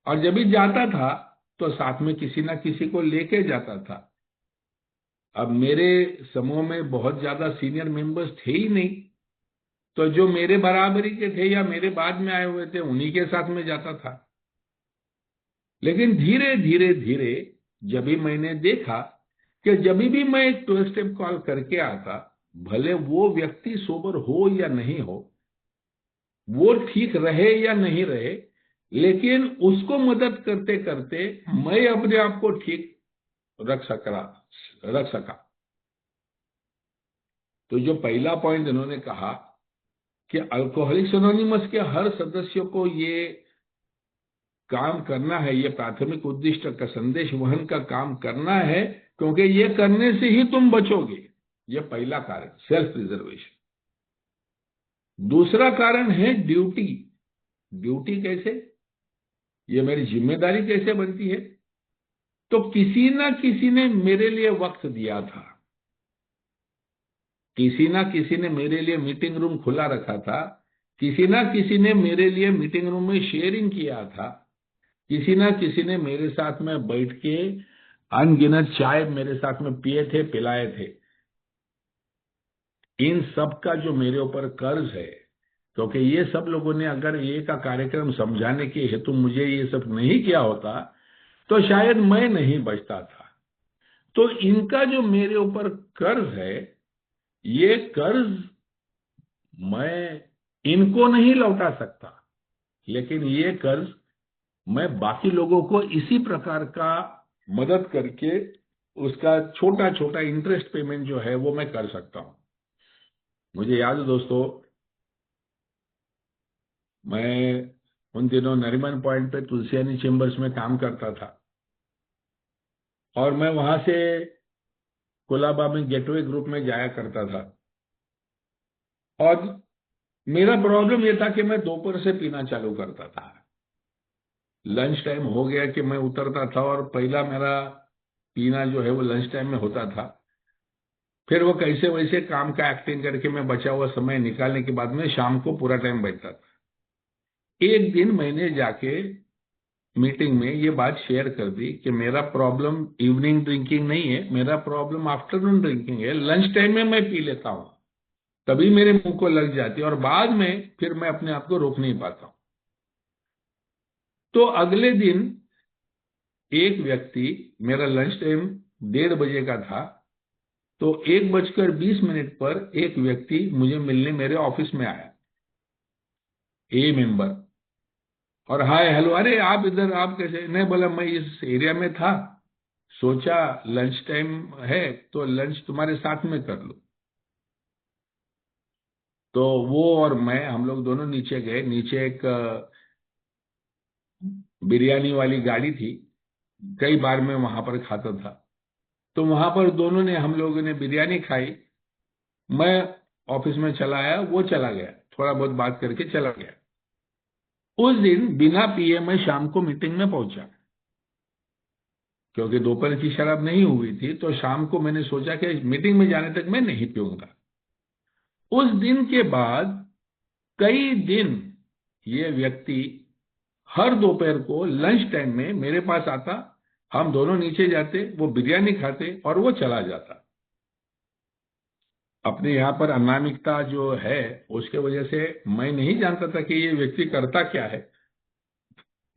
और जब भी जाता था तो साथ में किसी ना किसी को लेके जाता था। अब मेरे समूह में बहुत ज्यादा सीनियर मेंबर्स थे ही नहीं, तो जो मेरे बराबरी के थे या मेरे बाद में आए हुए थे उन्हीं के साथ में जाता था। लेकिन धीरे धीरे धीरे जब भी मैंने देखा कि जब भी मैं एक 12 स्टेप कॉल करके आता, भले वो व्यक्ति सोबर हो या नहीं हो, वो ठीक रहे या नहीं रहे, लेकिन उसको मदद करते करते मैं अपने आप को ठीक रख सका। तो जो पहला पॉइंट इन्होंने कहा कि अल्कोहलिक्स एनोनिमस के हर सदस्य को ये काम करना है, ये प्राथमिक उद्दिष्ट का संदेश वहन का काम करना है, क्योंकि ये करने से ही तुम बचोगे। ये पहला कारण, सेल्फ प्रिजर्वेशन। दूसरा कारण है ड्यूटी। ड्यूटी कैसे? ये मेरी जिम्मेदारी कैसे बनती है? तो किसी ना किसी ने मेरे लिए वक्त दिया था, किसी ना किसी ने मेरे लिए मीटिंग रूम खुला रखा था, किसी ना किसी ने मेरे लिए मीटिंग रूम में शेयरिंग किया था, किसी ना किसी ने मेरे साथ में बैठ के अनगिनत चाय मेरे साथ में पिए थे, पिलाए थे। इन सब का जो मेरे ऊपर कर्ज है, क्योंकि ये सब लोगों ने अगर ये का कार्यक्रम समझाने के हेतु मुझे ये सब नहीं किया होता तो शायद मैं नहीं बचता था। तो इनका जो मेरे ऊपर कर्ज है, ये कर्ज मैं इनको नहीं लौटा सकता, लेकिन ये कर्ज मैं बाकी लोगों को इसी प्रकार का मदद करके उसका छोटा छोटा इंटरेस्ट पेमेंट जो है वो मैं कर सकता हूं। मुझे याद है दोस्तों, मैं उन दिनों नरीमन पॉइंट पे तुलसियानी चेंबर्स में काम करता था और मैं वहां से कोलाबा में गेटवे ग्रुप में जाया करता था। और मेरा प्रॉब्लम यह था कि मैं दोपहर से पीना चालू करता था। लंच टाइम हो गया कि मैं उतरता था और पहला मेरा पीना जो है वो लंच टाइम में होता था। फिर वो कैसे वैसे काम का एक्टिंग करके मैं बचा हुआ समय निकालने के बाद में शाम को पूरा टाइम बैठता था। एक दिन मैंने जाके मीटिंग में ये बात शेयर कर दी कि मेरा प्रॉब्लम इवनिंग ड्रिंकिंग नहीं है, मेरा प्रॉब्लम आफ्टरनून ड्रिंकिंग है। लंच टाइम में मैं पी लेता हूँ, तभी मेरे मुंह को लग जाती है और बाद में फिर मैं अपने आप को रोक नहीं पाता हूँ। तो अगले दिन एक व्यक्ति, मेरा लंच टाइम 1:30 बजे का था, तो 1:20 पर एक व्यक्ति मुझे मिलने मेरे ऑफिस में आया, ए मेंबर। और हाय हेलो, अरे आप इधर, आप कैसे? नहीं, बोला मैं इस एरिया में था, सोचा लंच टाइम है तो लंच तुम्हारे साथ में कर लो। तो वो और मैं, हम लोग दोनों नीचे गए। नीचे एक बिरयानी वाली गाड़ी थी, कई बार मैं वहां पर खाता था। तो वहां पर दोनों ने, हम लोगों ने बिरयानी खाई। मैं ऑफिस में चला आया, वो चला गया, थोड़ा बहुत बात करके चला गया। उस दिन बिना पिए मैं शाम को मीटिंग में पहुंचा, क्योंकि दोपहर की शराब नहीं हुई थी। तो शाम को मैंने सोचा कि मीटिंग में जाने तक मैं नहीं पीऊंगा। उस दिन के बाद कई दिन ये व्यक्ति हर दोपहर को लंच टाइम में मेरे पास आता, हम दोनों नीचे जाते, वो बिरयानी खाते और वो चला जाता। अपने यहाँ पर अनामिकता जो है उसके वजह से मैं नहीं जानता था कि ये व्यक्ति करता क्या है,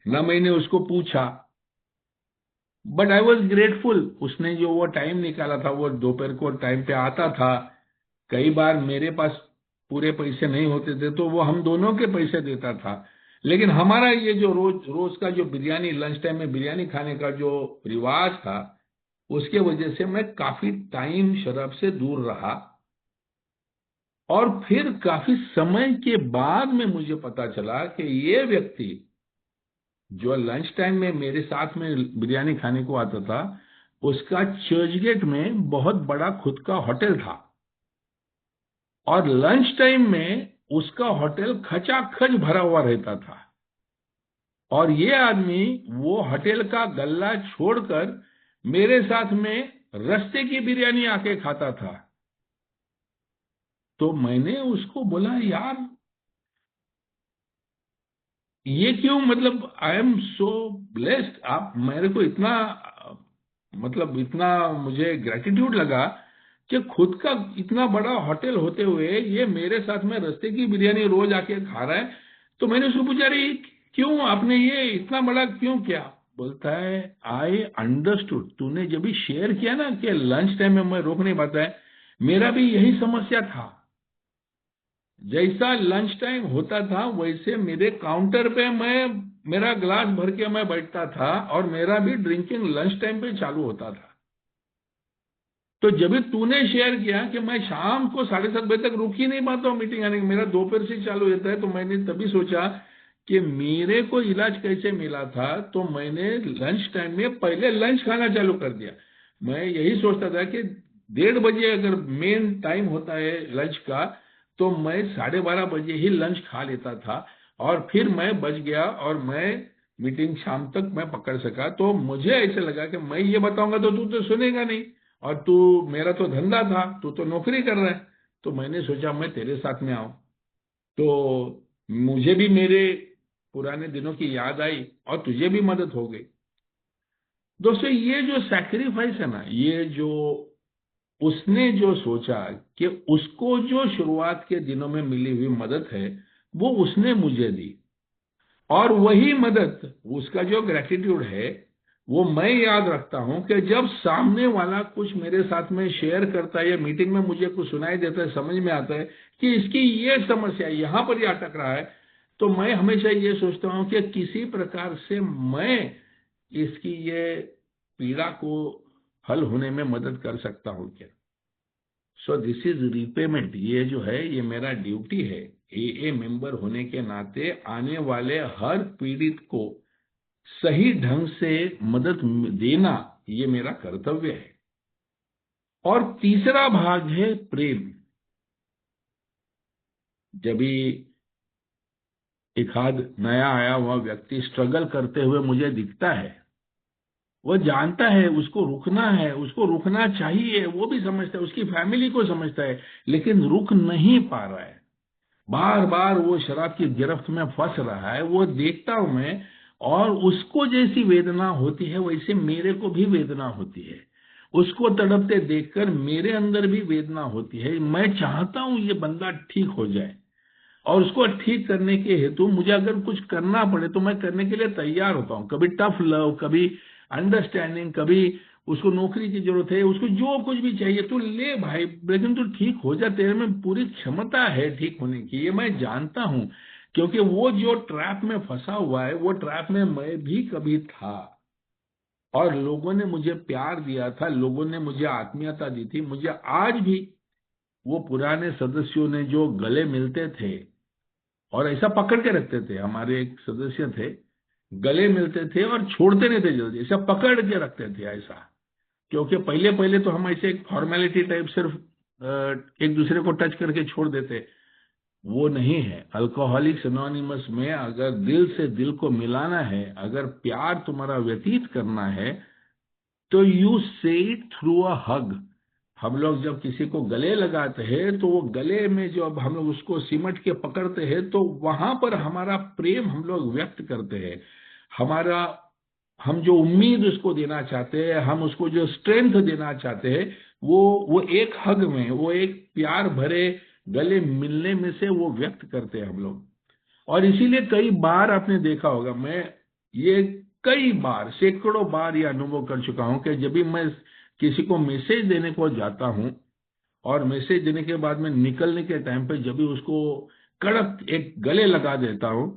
ना मैंने उसको पूछा। बट आई वॉज ग्रेटफुल, उसने जो वो टाइम निकाला था, वो दोपहर को टाइम पे आता था। कई बार मेरे पास पूरे पैसे नहीं होते थे तो वो हम दोनों के पैसे देता था। लेकिन हमारा ये जो रोज रोज का जो बिरयानी, लंच टाइम में बिरयानी खाने का जो रिवाज था, उसके वजह से मैं काफी टाइम शराब से दूर रहा। और फिर काफी समय के बाद में मुझे पता चला कि ये व्यक्ति जो लंच टाइम में मेरे साथ में बिरयानी खाने को आता था, उसका चर्चगेट में बहुत बड़ा खुद का होटल था। और लंच टाइम में उसका होटल खचाखच भरा हुआ रहता था। और ये आदमी वो होटल का गल्ला छोड़कर मेरे साथ में रास्ते की बिरयानी आके खाता था। तो मैंने उसको बोला, यार ये क्यों? मतलब आई एम सो ब्लेस्ड, आप मेरे को इतना, मतलब इतना मुझे ग्रेटिट्यूड लगा कि खुद का इतना बड़ा होटल होते हुए ये मेरे साथ में रास्ते की बिरयानी रोज आके खा रहा है। तो मैंने उसको पूछा, रही क्यों आपने ये इतना बड़ा क्यों किया? बोलता है, आई अंडरस्टूड, तूने जब भी शेयर किया ना कि लंच टाइम में मैं रोक नहीं पाता है, मेरा भी यही समस्या था। जैसा लंच टाइम होता था वैसे मेरे काउंटर पे मैं, मेरा ग्लास भर के मैं बैठता था और मेरा भी ड्रिंकिंग लंच टाइम पे चालू होता था। तो जब भी तूने शेयर किया कि मैं शाम को 7:30 बजे तक रुक ही नहीं पाता हूँ मीटिंग आने की, मेरा दोपहर से चालू होता है, तो मैंने तभी सोचा कि मेरे को इलाज कैसे मिला था। तो मैंने लंच टाइम में पहले लंच खाना चालू कर दिया। मैं यही सोचता था कि 1:30 बजे अगर मेन टाइम होता है लंच का, तो मैं 12:30 बजे ही लंच खा लेता था और फिर मैं बच गया और मैं मीटिंग शाम तक मैं पकड़ सका। तो मुझे ऐसे लगा कि मैं ये बताऊंगा तो तू तो सुनेगा नहीं, और तू, मेरा तो धंधा था, तू तो नौकरी कर रहा है, तो मैंने सोचा मैं तेरे साथ में आऊं। तो मुझे भी मेरे पुराने दिनों की याद आई और तुझे भी मदद हो गई। दोस्तों, ये जो सैक्रिफाइस है ना, ये जो उसने जो सोचा कि उसको जो शुरुआत के दिनों में मिली हुई मदद है वो उसने मुझे दी, और वही मदद, उसका जो ग्रेटिट्यूड है वो मैं याद रखता हूं कि जब सामने वाला कुछ मेरे साथ में शेयर करता है या मीटिंग में मुझे कुछ सुनाई देता है, समझ में आता है कि इसकी ये समस्या यहां पर ये अटक रहा है, तो मैं हमेशा ये सोचता हूं कि किसी प्रकार से मैं इसकी ये पीड़ा को हल होने में मदद कर सकता हूं क्या। सो दिस इज रिपेमेंट, ये जो है ये मेरा ड्यूटी है। ए मेंबर होने के नाते आने वाले हर पीड़ित को सही ढंग से मदद देना ये मेरा कर्तव्य है। और तीसरा भाग है प्रेम। जब भी एक आध नया आया हुआ व्यक्ति स्ट्रगल करते हुए मुझे दिखता है, वो जानता है उसको रुकना है, उसको रुकना चाहिए, वो भी समझता है, उसकी फैमिली को समझता है, लेकिन रुक नहीं पा रहा है। बार बार वो शराब की गिरफ्त में फंस रहा है, वो देखता हूं मैं। और उसको जैसी वेदना होती है वैसे मेरे को भी वेदना होती है। उसको तड़पते देखकर मेरे अंदर भी वेदना होती है। मैं चाहता हूं ये बंदा ठीक हो जाए, और उसको ठीक करने के हेतु मुझे अगर कुछ करना पड़े तो मैं करने के लिए तैयार होता हूं। कभी टफ लव, कभी अंडरस्टैंडिंग, कभी उसको नौकरी की जरूरत है, उसको जो कुछ भी चाहिए तू ले भाई, लेकिन तू ठीक हो जा, तेरे में पूरी क्षमता है ठीक होने की, ये मैं जानता हूं। क्योंकि वो जो ट्रैप में फंसा हुआ है, वो ट्रैप में मैं भी कभी था। और लोगों ने मुझे प्यार दिया था, लोगों ने मुझे आत्मीयता दी थी। मुझे आज भी वो पुराने सदस्यों ने जो गले मिलते थे और ऐसा पकड़ के रखते थे, हमारे एक सदस्य थे, गले मिलते थे और छोड़ते नहीं थे जल्दी, ऐसा पकड़ के रखते थे ऐसा। क्योंकि पहले पहले तो हम ऐसे एक फॉर्मेलिटी टाइप सिर्फ एक दूसरे को टच करके छोड़ देते, वो नहीं है। अल्कोहलिक्स एनोनिमस में अगर दिल से दिल को मिलाना है, अगर प्यार तुम्हारा व्यतीत करना है, तो यू से इट थ्रू अ हग। हम लोग जब किसी को गले लगाते हैं तो वो गले में जब हम लोग उसको सिमट के पकड़ते हैं तो वहां पर हमारा प्रेम हम लोग व्यक्त करते हैं। हमारा, हम जो उम्मीद उसको देना चाहते हैं, हम उसको जो स्ट्रेंथ देना चाहते हैं, वो एक हग में, वो एक प्यार भरे गले मिलने में से वो व्यक्त करते हैं हम लोग। और इसीलिए कई बार आपने देखा होगा, मैं ये कई बार, सैकड़ों बार ये अनुभव कर चुका हूं कि जब भी मैं किसी को मैसेज देने को जाता हूं, और मैसेज देने के बाद में निकलने के टाइम पे जब भी उसको कड़क एक गले लगा देता हूं,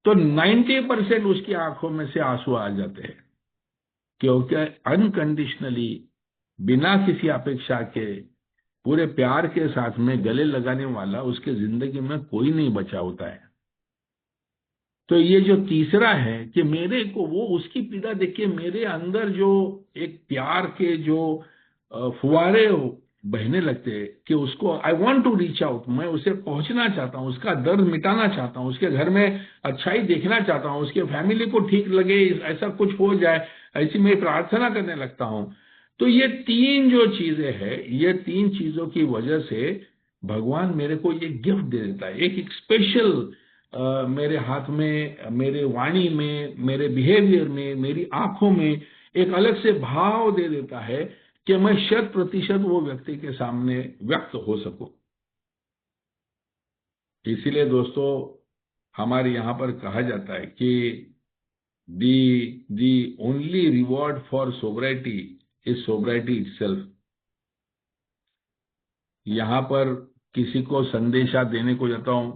तो 90% उसकी आंखों में से आंसू आ जाते हैं। क्योंकि अनकंडीशनली, बिना किसी अपेक्षा के, पूरे प्यार के साथ में गले लगाने वाला उसके जिंदगी में कोई नहीं बचा होता है। तो ये जो तीसरा है कि मेरे को वो उसकी पीड़ा देख के मेरे अंदर जो एक प्यार के जो फुवारे बहने लगते हैं, कि उसको I want to reach out, मैं उसे पहुंचना चाहता हूं, उसका दर्द मिटाना चाहता हूं, उसके घर में अच्छाई देखना चाहता हूं, उसके फैमिली को ठीक लगे, ऐसा कुछ हो जाए, ऐसी मैं प्रार्थना करने लगता हूं। तो ये तीन जो चीजें हैं, ये तीन चीजों की वजह से भगवान मेरे को ये गिफ्ट दे देता है, एक स्पेशल मेरे हाथ में, मेरे वाणी में, मेरे बिहेवियर में, मेरी आंखों में एक अलग से भाव दे देता है कि मैं 100% वो व्यक्ति के सामने व्यक्त हो सकूं। इसीलिए दोस्तों, हमारे यहां पर कहा जाता है कि the only reward for sobriety is sobriety itself. यहां पर किसी को संदेशा देने को जाता हूं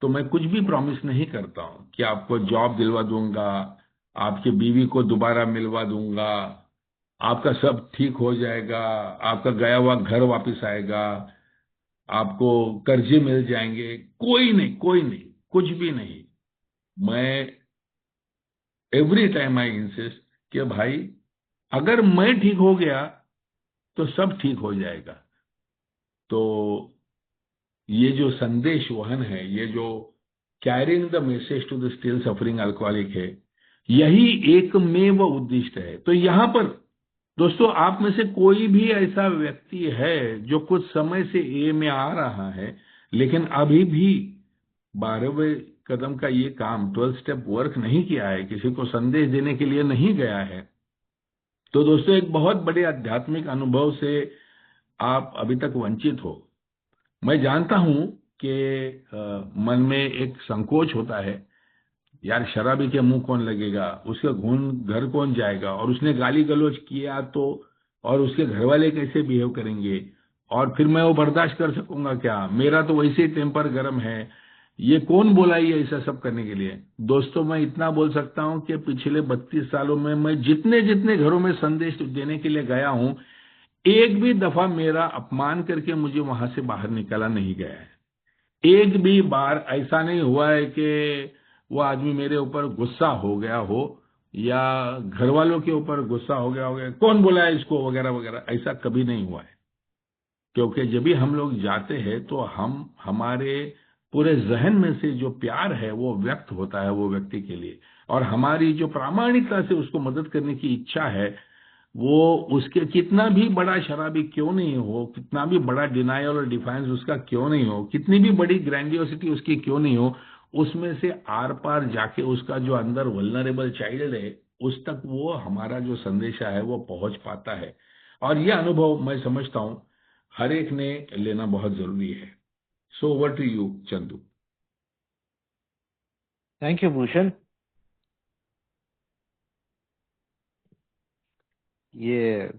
तो मैं कुछ भी प्रॉमिस नहीं करता हूं कि आपको जॉब दिलवा दूंगा, आपकी बीवी को दोबारा मिलवा दूंगा, आपका सब ठीक हो जाएगा, आपका गया हुआ घर वापस आएगा, आपको कर्जे मिल जाएंगे। कोई नहीं, कोई नहीं, कुछ भी नहीं। मैं एवरी टाइम आई इंसिस्ट कि भाई, अगर मैं ठीक हो गया तो सब ठीक हो जाएगा। तो ये जो संदेश वहन है, ये जो carrying the message to the still suffering alcoholic है, यही एकमेव उद्दिष्ट है। तो यहां पर दोस्तों, आप में से कोई भी ऐसा व्यक्ति है जो कुछ समय से ए में आ रहा है, लेकिन अभी भी 12वें कदम का ये काम, 12 स्टेप वर्क नहीं किया है, किसी को संदेश देने के लिए नहीं गया है, तो दोस्तों एक बहुत बड़े आध्यात्मिक अनुभव से आप अभी तक वंचित हो। मैं जानता हूं कि मन में एक संकोच होता है, यार शराबी के मुंह कौन लगेगा, उसका खून घर कौन जाएगा, और उसने गाली गलौज किया तो, और उसके घर वाले कैसे बिहेव करेंगे, और फिर मैं वो बर्दाश्त कर सकूंगा क्या, मेरा तो वैसे ही टेम्पर गर्म है, ये कौन बोला ये ऐसा सब करने के लिए। दोस्तों, मैं इतना बोल सकता हूं कि पिछले 32 सालों में मैं जितने जितने घरों में संदेश देने के लिए गया हूं, एक भी दफा मेरा अपमान करके मुझे वहां से बाहर निकाला नहीं गया है। एक भी बार ऐसा नहीं हुआ है कि वो आदमी मेरे ऊपर गुस्सा हो गया हो, या घर वालों के ऊपर गुस्सा हो गया कौन बोला है इसको वगैरह वगैरह, ऐसा कभी नहीं हुआ है। क्योंकि जब भी हम लोग जाते हैं तो हमारे पूरे जहन में से जो प्यार है वो व्यक्त होता है वो व्यक्ति के लिए। और हमारी जो प्रामाणिकता से उसको मदद करने की इच्छा है, वो उसके कितना भी बड़ा शराबी क्यों नहीं हो, कितना भी बड़ा डिनायल और डिफाइंस उसका क्यों नहीं हो, कितनी भी बड़ी ग्रैंडियोसिटी उसकी क्यों नहीं हो, उसमें से आर पार जाके उसका जो अंदर वल्नरेबल चाइल्ड है, उस तक वो हमारा जो संदेशा है वो पहुंच पाता है। और ये अनुभव मैं समझता हूं हर एक ने लेना बहुत जरूरी है। So over to you, Chandu. Thank you, Bhushan. ये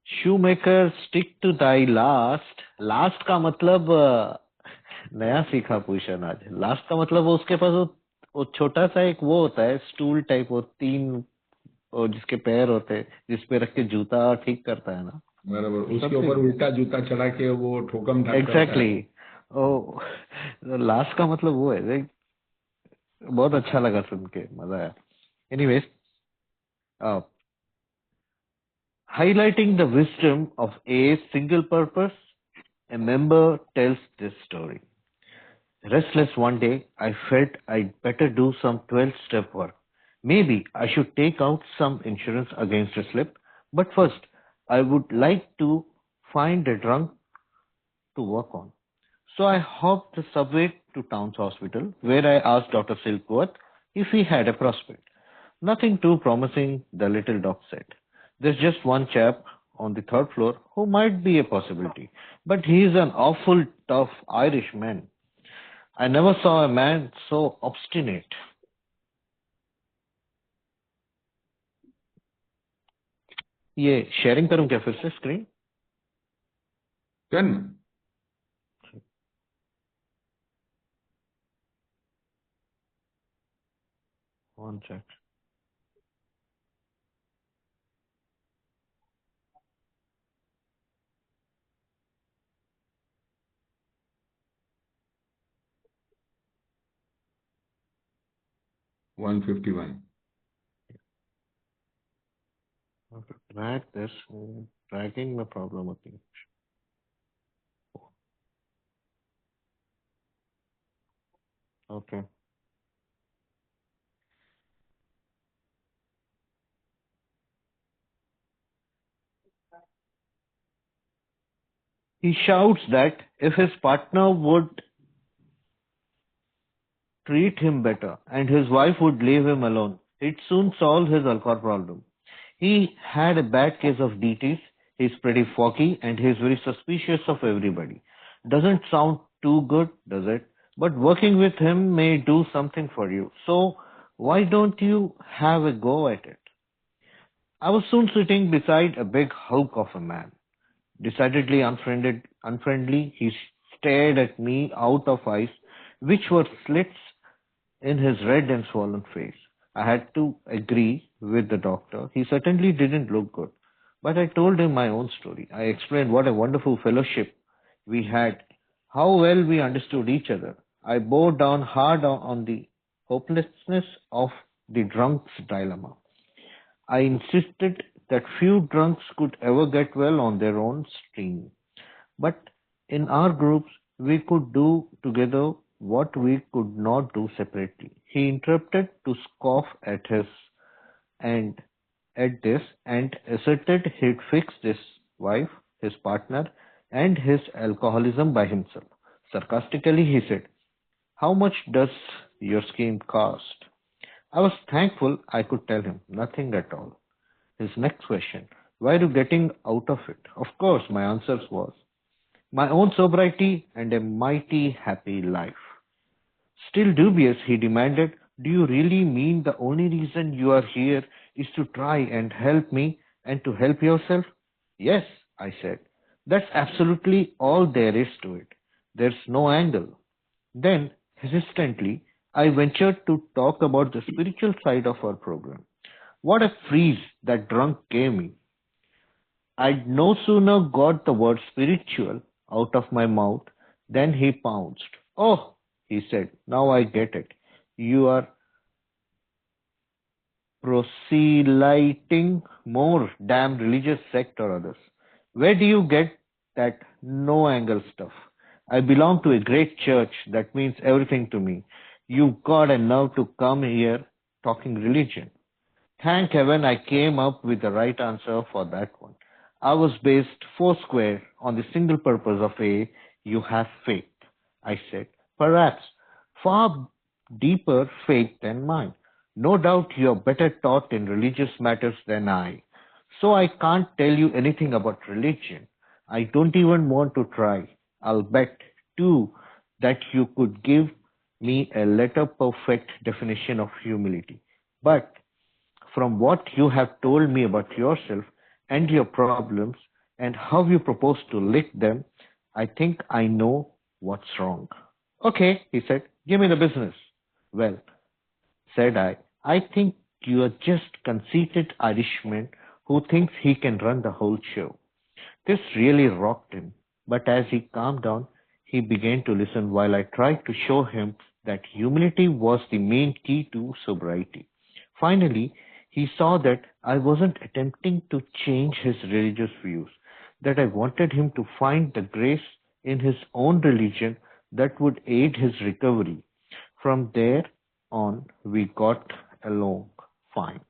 shoemaker stick to thy last, last का मतलब नया सीखा भूषण आज। लास्ट का मतलब वो उसके पास वो छोटा सा एक वो होता है स्टूल टाइप, वो तीन वो जिसके पैर होते हैं, जिस पे रख के जूता ठीक करता है ना, बराबर, उसके ऊपर समथिंग। उल्टा जूता चढ़ा के वो ठोकम ठाक करता है। एग्जैक्टली। ओ, लास्ट का मतलब वो है। देख, बहुत अच्छा लगा सुन के, मजा आया। Anyways, highlighting the wisdom of a single purpose, a member tells this story. Restless one day, I felt I'd better do some 12-step work. Maybe I should take out some insurance against a slip, but first, I would like to find a drunk to work on. So I hopped the subway to Town's Hospital, where I asked Dr. Silkworth if he had a prospect. Nothing too promising, the little doc said. There's just one chap on the third floor who might be a possibility, but he's an awful tough Irishman. I never saw a man so obstinate. ये sharing करूं क्या फिर से screen? कन One sec. $151. Drag this. Dragging में problem होती है. Okay. He shouts that if his partner would treat him better and his wife would leave him alone, he'd soon solve his alcohol problem. He had a bad case of DTs. He's pretty foggy and he's very suspicious of everybody. Doesn't sound too good, does it? But working with him may do something for you. So why don't you have a go at it? I was soon sitting beside a big hulk of a man. Decidedly unfriendly, he stared at me out of eyes, which were slits in his red and swollen face. I had to agree with the doctor. He certainly didn't look good. But I told him my own story. I explained what a wonderful fellowship we had, how well we understood each other. I bore down hard on the hopelessness of the drunk's dilemma. I insisted that few drunks could ever get well on their own steam. But in our groups, we could do together what we could not do separately. He interrupted to scoff and at this and asserted he'd fix his wife, his partner, and his alcoholism by himself. Sarcastically, he said, "How much does your scheme cost?" I was thankful I could tell him nothing at all. His next question, "Why are you getting out of it?" Of course, my answer was, "My own sobriety and a mighty happy life." Still dubious, he demanded, "Do you really mean the only reason you are here is to try and help me and to help yourself?" "Yes," I said. "That's absolutely all there is to it. There's no angle." Then, hesitantly, I ventured to talk about the spiritual side of our program. What a freeze that drunk gave me. I'd no sooner got the word spiritual out of my mouth than he pounced. "Oh," he said, "now I get it. You are proselyting more damn religious sect or others. Where do you get that no angle stuff? I belong to a great church that means everything to me. You've got a nerve to come here talking religion. Thank heaven I came up with the right answer for that one. I was based foursquare on the single purpose of you have faith, I said. Perhaps far deeper faith than mine. No doubt you're better taught in religious matters than I. So I can't tell you anything about religion. I don't even want to try. I'll bet, too, that you could give me a letter perfect definition of humility. But from what you have told me about yourself and your problems and how you propose to lick them, I think I know what's wrong. Okay, he said, give me the business. Well, said I think you're just conceited Irishman who thinks he can run the whole show. This really rocked him, but as he calmed down, he began to listen while I tried to show him that humility was the main key to sobriety. Finally, he saw that I wasn't attempting to change his religious views, that I wanted him to find the grace in his own religion that would aid his recovery. From there on, we got along fine.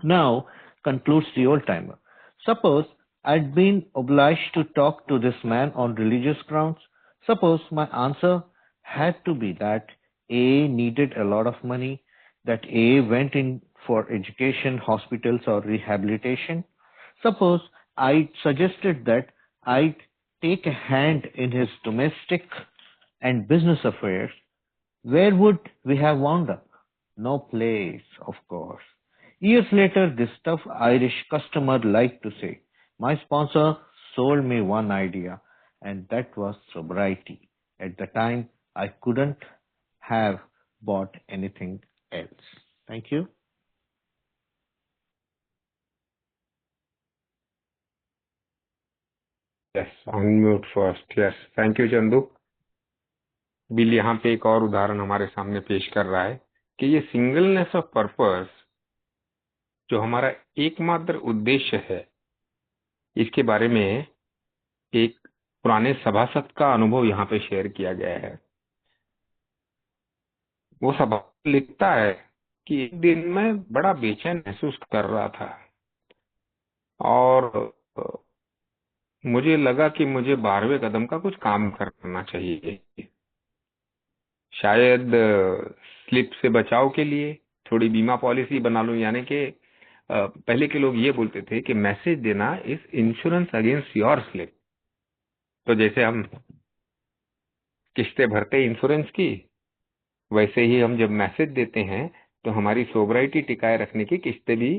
Now, concludes the old timer, suppose I'd been obliged to talk to this man on religious grounds. Suppose my answer had to be that A needed a lot of money, that A went in for education, hospitals, or rehabilitation. Suppose I suggested that I'd take a hand in his domestic and business affairs. Where would we have wound up? No place, of course. Years later, this tough Irish customer liked to say, my sponsor sold me one idea, and that was sobriety. At the time, I couldn't have bought anything else. Thank you. Yes, on mute first. Yes, thank you Chandu. Bill यहाँ पे एक और उदाहरण हमारे सामने पेश कर रहा है कि ये सिंगलनेस ऑफ पर्पस जो हमारा एकमात्र उद्देश्य है, इसके बारे में एक पुराने सभासद का अनुभव यहाँ पे शेयर किया गया है. वो सभासद लिखता है कि एक दिन मैं बड़ा बेचैन महसूस कर रहा था और मुझे लगा कि मुझे 12वें कदम का कुछ काम करना चाहिए. शायद स्लिप से बचाव के लिए थोड़ी बीमा पॉलिसी बना लूं. यानी कि पहले के लोग ये बोलते थे कि मैसेज देना is insurance against your slip. तो जैसे हम किस्तें भरते इंश्योरेंस की, वैसे ही हम जब मैसेज देते हैं तो हमारी सोबराइटी टिकाए रखने की किस्तें भी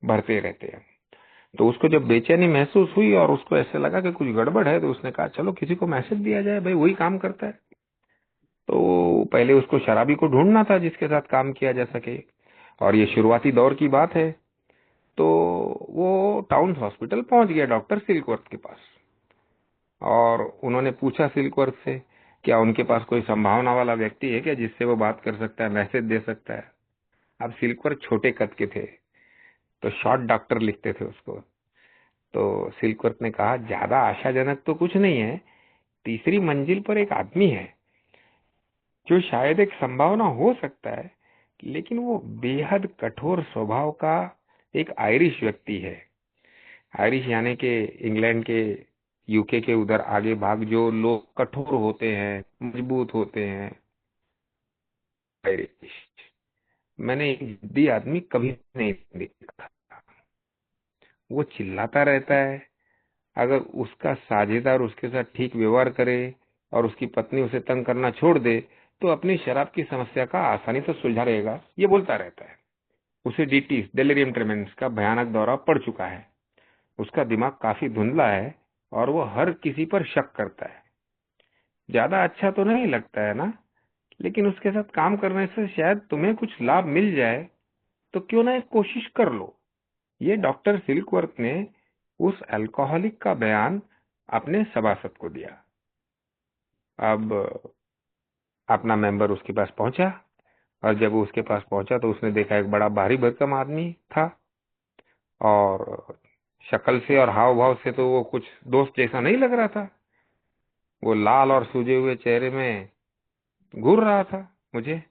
भरते रहते हैं. तो उसको जब बेचैनी महसूस हुई और उसको ऐसे लगा कि कुछ गड़बड़ है, तो उसने कहा चलो किसी को मैसेज दिया जाए, भाई वही काम करता है. तो पहले उसको शराबी को ढूंढना था जिसके साथ काम किया जा सके, और ये शुरुआती दौर की बात है. तो वो टाउन हॉस्पिटल पहुंच गया डॉक्टर सिल्कवर्थ के पास, और उन्होंने पूछा सिल्कवर्थ से क्या उनके पास कोई संभावना वाला व्यक्ति है क्या जिससे वो बात कर सकता है, मैसेज दे सकता है. अब सिल्कवर्थ छोटे कद के थे तो शॉर्ट डॉक्टर लिखते थे उसको. तो सिल्कवर्थ ने कहा ज्यादा आशाजनक तो कुछ नहीं है, तीसरी मंजिल पर एक आदमी है जो शायद एक संभावना हो सकता है, लेकिन वो बेहद कठोर स्वभाव का एक आयरिश व्यक्ति है. आयरिश यानी कि इंग्लैंड के, यूके के उधर आगे भाग जो लोग कठोर होते हैं, मजबूत होते हैं, आयरिश. मैंने एक जिद्दी आदमी कभी नहीं देखा. वो चिल्लाता रहता है. अगर उसका साझेदार उसके साथ ठीक व्यवहार करे और उसकी पत्नी उसे तंग करना छोड़ दे तो अपनी शराब की समस्या का आसानी से सुलझा रहेगा, ये बोलता रहता है. उसे डीटीज, डेलिरियम ट्रेमेंस का भयानक दौरा पड़ चुका है. उसका दिमाग काफी धुंधला है और वो हर किसी पर शक करता है. ज्यादा अच्छा तो नहीं लगता है ना, लेकिन उसके साथ काम करने से शायद तुम्हें कुछ लाभ मिल जाए, तो क्यों ना एक कोशिश कर लो. ये डॉक्टर सिल्कवर्थ ने उस अल्कोहलिक का बयान अपने सभासद को दिया. अब अपना मेंबर उसके पास पहुंचा, और जब वो उसके पास पहुंचा तो उसने देखा एक बड़ा भारी भरकम आदमी था, और शक्ल से और हाव भाव से तो वो कुछ दोस्त जैसा नहीं लग रहा था. वो लाल और सूजे हुए चेहरे में घूर रहा था मुझे।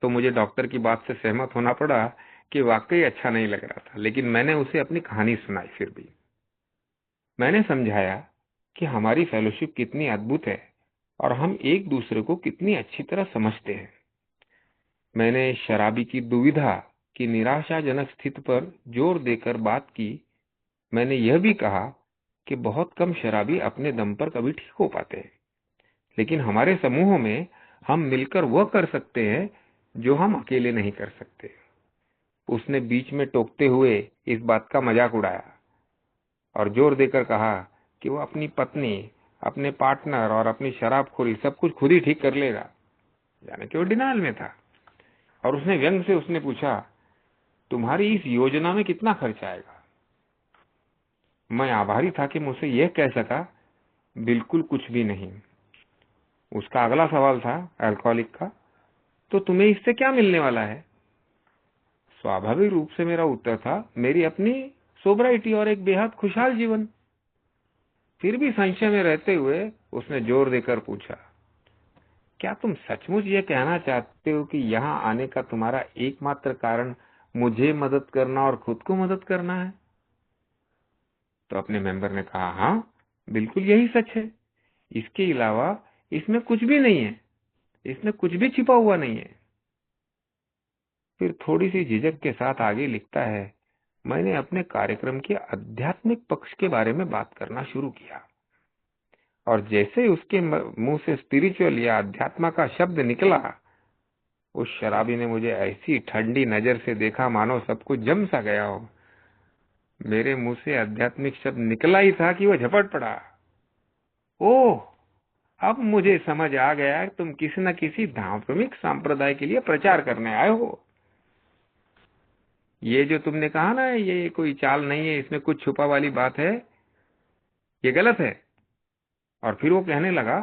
तो मुझे डॉक्टर की बात से सहमत होना पड़ा कि वाकई अच्छा नहीं लग रहा था, लेकिन मैंने उसे अपनी कहानी सुनाई। फिर भी मैंने समझाया कि हमारी फेलोशिप कितनी अद्भुत है और हम एक दूसरे को कितनी अच्छी तरह समझते हैं। मैंने शराबी की दुविधा की निराशाजनक स्थिति पर जोर देकर बात की। मैंने यह भी कहा कि बहुत कम शराबी अपने दम पर कभी ठीक हो पाते हैं, लेकिन हमारे समूहों में हम मिलकर वह कर सकते हैं जो हम अकेले नहीं कर सकते। उसने बीच में टोकते हुए इस बात का मजाक उड़ाया और जोर देकर कहा कि वो अपनी पत्नी, अपने पार्टनर और अपनी शराबखोरी सब कुछ खुद ही ठीक कर लेगा, यानी कि वो डिनायल में था। और उसने व्यंग से उसने पूछा, तुम्हारी इस योजना में कितना खर्च आएगा? मैं आभारी था कि मुझसे यह कह सका, बिल्कुल कुछ भी नहीं। उसका अगला सवाल था अल्कोहलिक का, तो तुम्हें इससे क्या मिलने वाला है? स्वाभाविक रूप से मेरा उत्तर था, मेरी अपनी सोब्राइटी और एक बेहद खुशहाल जीवन। फिर भी संशय में रहते हुए उसने जोर देकर पूछा, क्या तुम सचमुच ये कहना चाहते हो कि यहाँ आने का तुम्हारा एकमात्र कारण मुझे मदद करना और खुद को मदद करना है? तो अपने मेंबर ने कहा, हाँ बिल्कुल यही सच है। इसके अलावा इसमें कुछ भी नहीं है, इसमें कुछ भी छिपा हुआ नहीं है। फिर थोड़ी सी झिझक के साथ आगे लिखता है, मैंने अपने कार्यक्रम के आध्यात्मिक पक्ष के बारे में बात करना शुरू किया और जैसे उसके मुंह से स्पिरिचुअल या अध्यात्म का शब्द निकला, उस शराबी ने मुझे ऐसी ठंडी नजर से देखा मानो सब कुछ जम सा गया हो। मेरे मुंह से आध्यात्मिक शब्द निकला ही था कि वो झपट पड़ा। ओह, अब मुझे समझ आ गया कि तुम किसी न किसी धार्मिक संप्रदाय के लिए प्रचार करने आए हो। ये जो तुमने कहा ना, ये कोई चाल नहीं है, इसमें कुछ छुपा वाली बात है, ये गलत है। और फिर वो कहने लगा,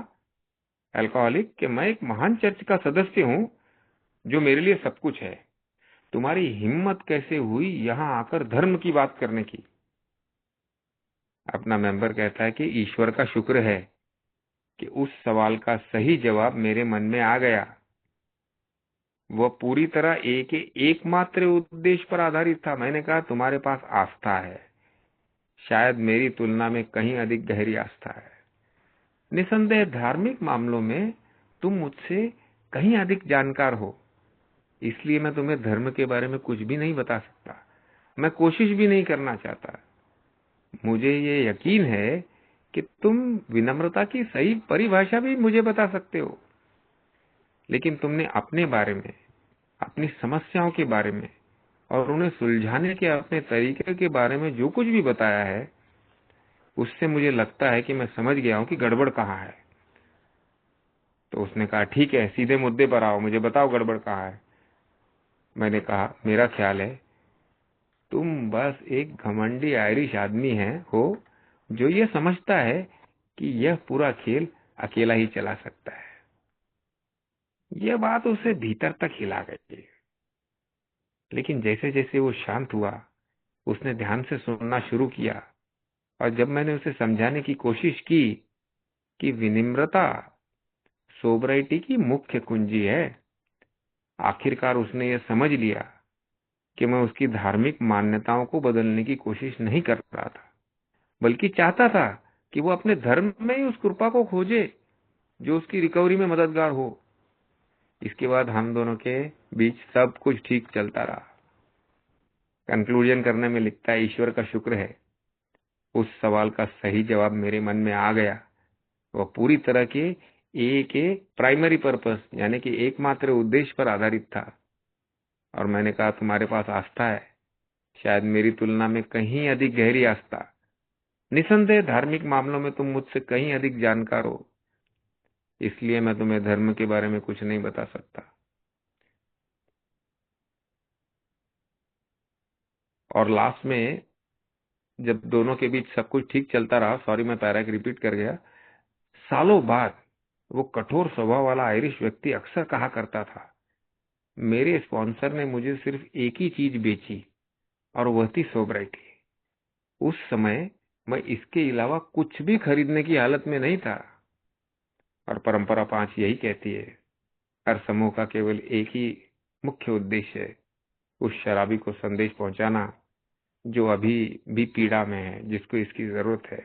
अल्कोहलिक, कि मैं एक महान चर्च का सदस्य हूं जो मेरे लिए सब कुछ है। तुम्हारी हिम्मत कैसे हुई यहाँ आकर धर्म की बात करने की? अपना मेंबर कहता है कि ईश्वर का शुक्र है कि उस सवाल का सही जवाब मेरे मन में आ गया। वह पूरी तरह एकमात्र उद्देश्य पर आधारित था। मैंने कहा, तुम्हारे पास आस्था है, शायद मेरी तुलना में कहीं अधिक गहरी आस्था है। निसंदेह धार्मिक मामलों में तुम मुझसे कहीं अधिक जानकार हो, इसलिए मैं तुम्हें धर्म के बारे में कुछ भी नहीं बता सकता। मैं कोशिश भी नहीं करना चाहता। मुझे ये यकीन है कि तुम विनम्रता की सही परिभाषा भी मुझे बता सकते हो, लेकिन तुमने अपने बारे में, अपनी समस्याओं के बारे में और उन्हें सुलझाने के अपने तरीके के बारे में जो कुछ भी बताया है, उससे मुझे लगता है कि मैं समझ गया हूं कि गड़बड़ कहाँ है। तो उसने कहा, ठीक है, सीधे मुद्दे पर आओ, मुझे बताओ गड़बड़ कहाँ है। मैंने कहा, मेरा ख्याल है तुम बस एक घमंडी आयरिश आदमी हो जो ये समझता है कि यह पूरा खेल अकेला ही चला सकता है। यह बात उसे भीतर तक हिला गई, लेकिन जैसे जैसे वो शांत हुआ, उसने ध्यान से सुनना शुरू किया। और जब मैंने उसे समझाने की कोशिश की कि विनम्रता सोबराइटी की मुख्य कुंजी है, आखिरकार उसने यह समझ लिया कि मैं उसकी धार्मिक मान्यताओं को बदलने की कोशिश नहीं कर रहा था, बल्कि चाहता था कि वो अपने धर्म में ही उस कृपा को खोजे जो उसकी रिकवरी में मददगार हो। इसके बाद हम दोनों के बीच सब कुछ ठीक चलता रहा। कंक्लूजन करने में लिखता है, ईश्वर का शुक्र है उस सवाल का सही जवाब मेरे मन में आ गया। वह पूरी तरह के एक प्राइमरी पर्पस, यानी कि एकमात्र उद्देश्य पर आधारित था। और मैंने कहा, तुम्हारे पास आस्था है, शायद मेरी तुलना में कहीं अधिक गहरी आस्था। निसंदेह धार्मिक मामलों में तुम मुझसे कहीं अधिक जानकार हो, इसलिए मैं तुम्हें धर्म के बारे में कुछ नहीं बता सकता। और लास्ट में जब दोनों के बीच सब कुछ ठीक चलता रहा, सॉरी मैं पैरा रिपीट कर गया, सालों बाद वो कठोर स्वभाव वाला आयरिश व्यक्ति अक्सर कहा करता था, मेरे स्पॉन्सर ने मुझे सिर्फ एक ही चीज बेची और वह थी सोब्राइटी। उस समय मैं इसके अलावा कुछ भी खरीदने की हालत में नहीं था। और परंपरा 5 यही कहती है, हर समूह का केवल एक ही मुख्य उद्देश्य है, उस शराबी को संदेश पहुंचाना जो अभी भी पीड़ा में है, जिसको इसकी जरूरत है।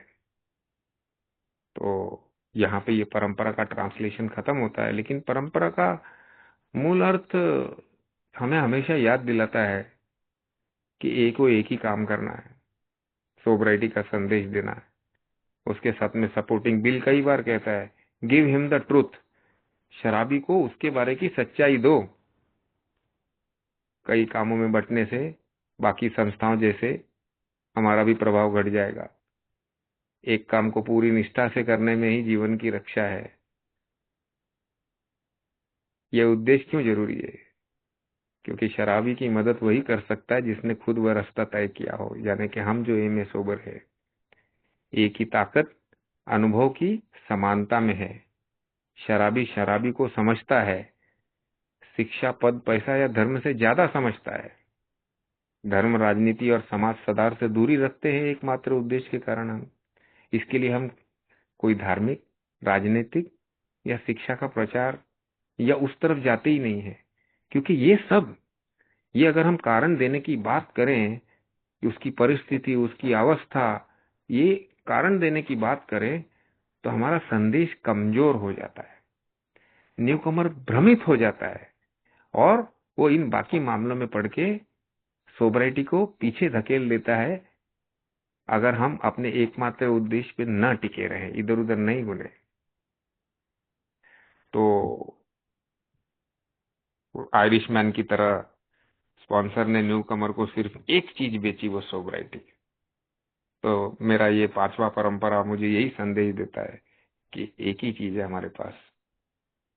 तो यहाँ पे ये परंपरा का ट्रांसलेशन खत्म होता है, लेकिन परंपरा का मूल अर्थ हमें हमेशा याद दिलाता है कि एक को एक ही काम करना है, सोबराइटी का संदेश देना है। उसके साथ में सपोर्टिंग बिल कई बार कहता है, गिव हिम द ट्रूथ, शराबी को उसके बारे की सच्चाई दो। कई कामों में बंटने से बाकी संस्थाओं जैसे हमारा भी प्रभाव घट जाएगा। एक काम को पूरी निष्ठा से करने में ही जीवन की रक्षा है। यह उद्देश्य क्यों जरूरी है? क्योंकि शराबी की मदद वही कर सकता है जिसने खुद वह रास्ता तय किया हो, यानी कि हम जो एम ए सोबर है। एक ही ताकत अनुभव की समानता में है। शराबी शराबी को समझता है, शिक्षा पद पैसा या धर्म से ज्यादा समझता है। धर्म, राजनीति और समाज सुधार से दूरी रखते हैं एकमात्र उद्देश्य के कारण हम। इसके लिए हम कोई धार्मिक, राजनीतिक या शिक्षा का प्रचार या उस तरफ जाते ही नहीं है। क्योंकि ये अगर हम कारण देने की बात करें कि उसकी परिस्थिति, उसकी अवस्था, ये कारण देने की बात करें तो हमारा संदेश कमजोर हो जाता है, न्यूकमर भ्रमित हो जाता है और वो इन बाकी मामलों में पड़ के सोबराइटी को पीछे धकेल देता है। अगर हम अपने एकमात्र उद्देश्य पे न टिके रहे, इधर उधर नहीं घुले, तो आयरिशमैन की तरह स्पॉन्सर ने न्यूकमर को सिर्फ एक चीज बेची, वो सोबराइटी। तो मेरा ये 5वां परंपरा मुझे यही संदेश देता है कि एक ही चीज है हमारे पास,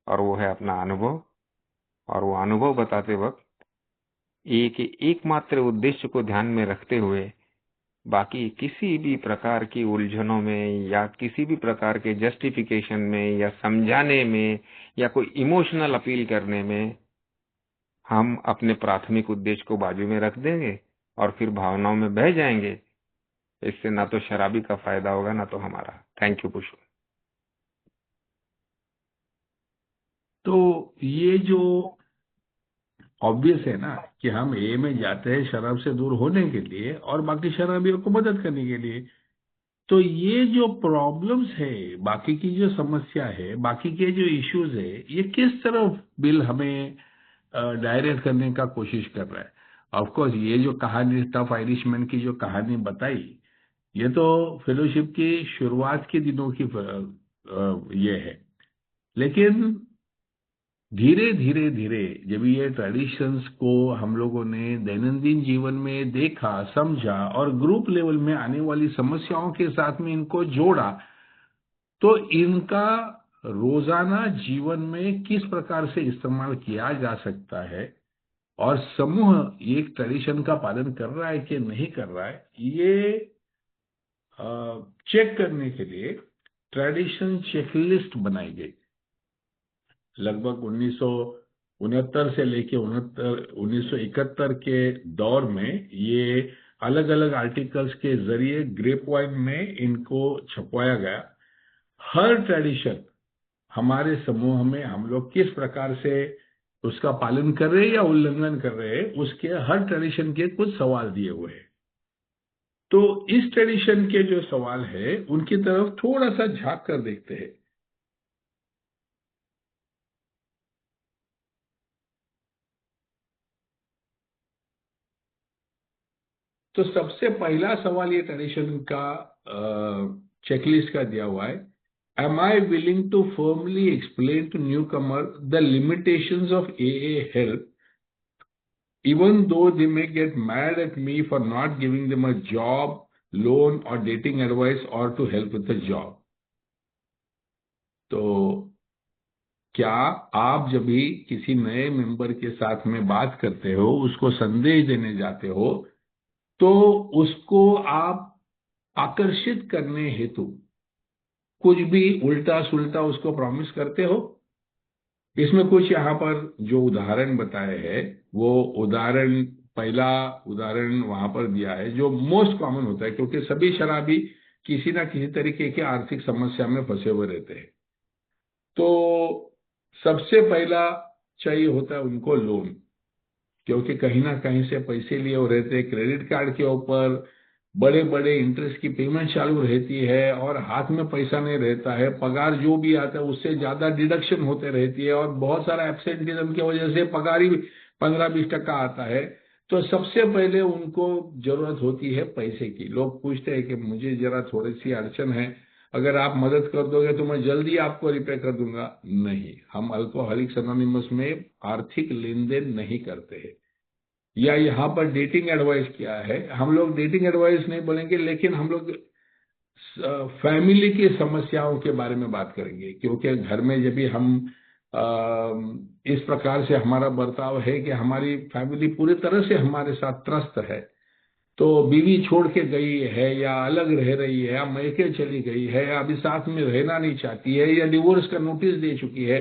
और वो है अपना अनुभव। और वो अनुभव बताते वक्त एक एकमात्र उद्देश्य को ध्यान में रखते हुए बाकी किसी भी प्रकार की उलझनों में या किसी भी प्रकार के जस्टिफिकेशन में या समझाने में या कोई इमोशनल अपील करने में हम अपने प्राथमिक उद्देश्य को बाजू में रख देंगे और फिर भावनाओं में बह जाएंगे। इससे ना तो शराबी का फायदा होगा ना तो हमारा। थैंक यू पुष्प। तो ये जो ऑब्वियस है ना कि हम ए में जाते हैं शराब से दूर होने के लिए और बाकी शराबियों को मदद करने के लिए। तो ये जो प्रॉब्लम्स है, बाकी की जो समस्या है, बाकी के जो इश्यूज है, ये किस तरफ बिल हमें डायरेक्ट करने का कोशिश कर रहा है। ऑफ कोर्स ये जो कहानी टफ आयरिशमैन की जो कहानी बताई, ये तो फेलोशिप की शुरुआत के दिनों की ये है। लेकिन धीरे धीरे धीरे जब ये ट्रेडिशंस को हम लोगों ने दैनंदिन जीवन में देखा, समझा और ग्रुप लेवल में आने वाली समस्याओं के साथ में इनको जोड़ा, तो इनका रोजाना जीवन में किस प्रकार से इस्तेमाल किया जा सकता है और समूह एक ट्रेडिशन का पालन कर रहा है कि नहीं कर रहा है, ये चेक करने के लिए ट्रेडिशन चेकलिस्ट बनाई गई। लगभग 1969 से लेके 1971 के दौर में ये अलग अलग आर्टिकल्स के जरिए ग्रेप वाइन में इनको छपवाया गया। हर ट्रेडिशन हमारे समूह में हम लोग किस प्रकार से उसका पालन कर रहे हैं या उल्लंघन कर रहे हैं, उसके हर ट्रेडिशन के कुछ सवाल दिए हुए हैं। तो इस ट्रेडिशन के जो सवाल है उनकी तरफ थोड़ा सा झांक कर देखते हैं। तो सबसे पहला सवाल ये ट्रेडिशन का चेकलिस्ट का दिया हुआ है, am I willing to firmly explain to newcomer the limitations of AA help even though they may get mad at me for not giving them a job, loan or dating advice or to help with a job। तो क्या आप जब भी किसी नए member के साथ में बात करते हो, उसको संदेश देने जाते हो, तो उसको आप आकर्षित करने हेतु कुछ भी उल्टा सुल्टा उसको प्रॉमिस करते हो? इसमें कुछ यहाँ पर जो उदाहरण बताए हैं, वो उदाहरण, पहला उदाहरण वहां पर दिया है जो मोस्ट कॉमन होता है, क्योंकि सभी शराबी किसी ना किसी तरीके की आर्थिक समस्या में फंसे हुए रहते हैं। तो सबसे पहला चाहिए होता है उनको लोन, क्योंकि कहीं ना कहीं से पैसे लिए हो रहते हैं, क्रेडिट कार्ड के ऊपर बड़े बड़े इंटरेस्ट की पेमेंट चालू रहती है और हाथ में पैसा नहीं रहता है, पगार जो भी आता है उससे ज्यादा डिडक्शन होते रहती है और बहुत सारा एब्सेंटिज्म की वजह से पगार ही 15-20% आता है। तो सबसे पहले उनको जरूरत होती है पैसे की। लोग पूछते हैं कि मुझे जरा थोड़ी सी अड़चन है, अगर आप मदद कर दोगे तो मैं जल्दी आपको रिपे कर दूंगा। नहीं, हम अल्कोहलिक्स एनोनिमस में आर्थिक लेन देन नहीं करते हैं। या यहाँ पर डेटिंग एडवाइस क्या है, हम लोग डेटिंग एडवाइस नहीं बोलेंगे, लेकिन हम लोग फैमिली की समस्याओं के बारे में बात करेंगे, क्योंकि घर में जब भी हम इस प्रकार से हमारा बर्ताव है कि हमारी फैमिली पूरी तरह से हमारे साथ त्रस्त है, तो बीवी छोड़ के गई है या अलग रह रही है या मैके चली गई है या अभी साथ में रहना नहीं चाहती है या डिवोर्स का नोटिस दे चुकी है,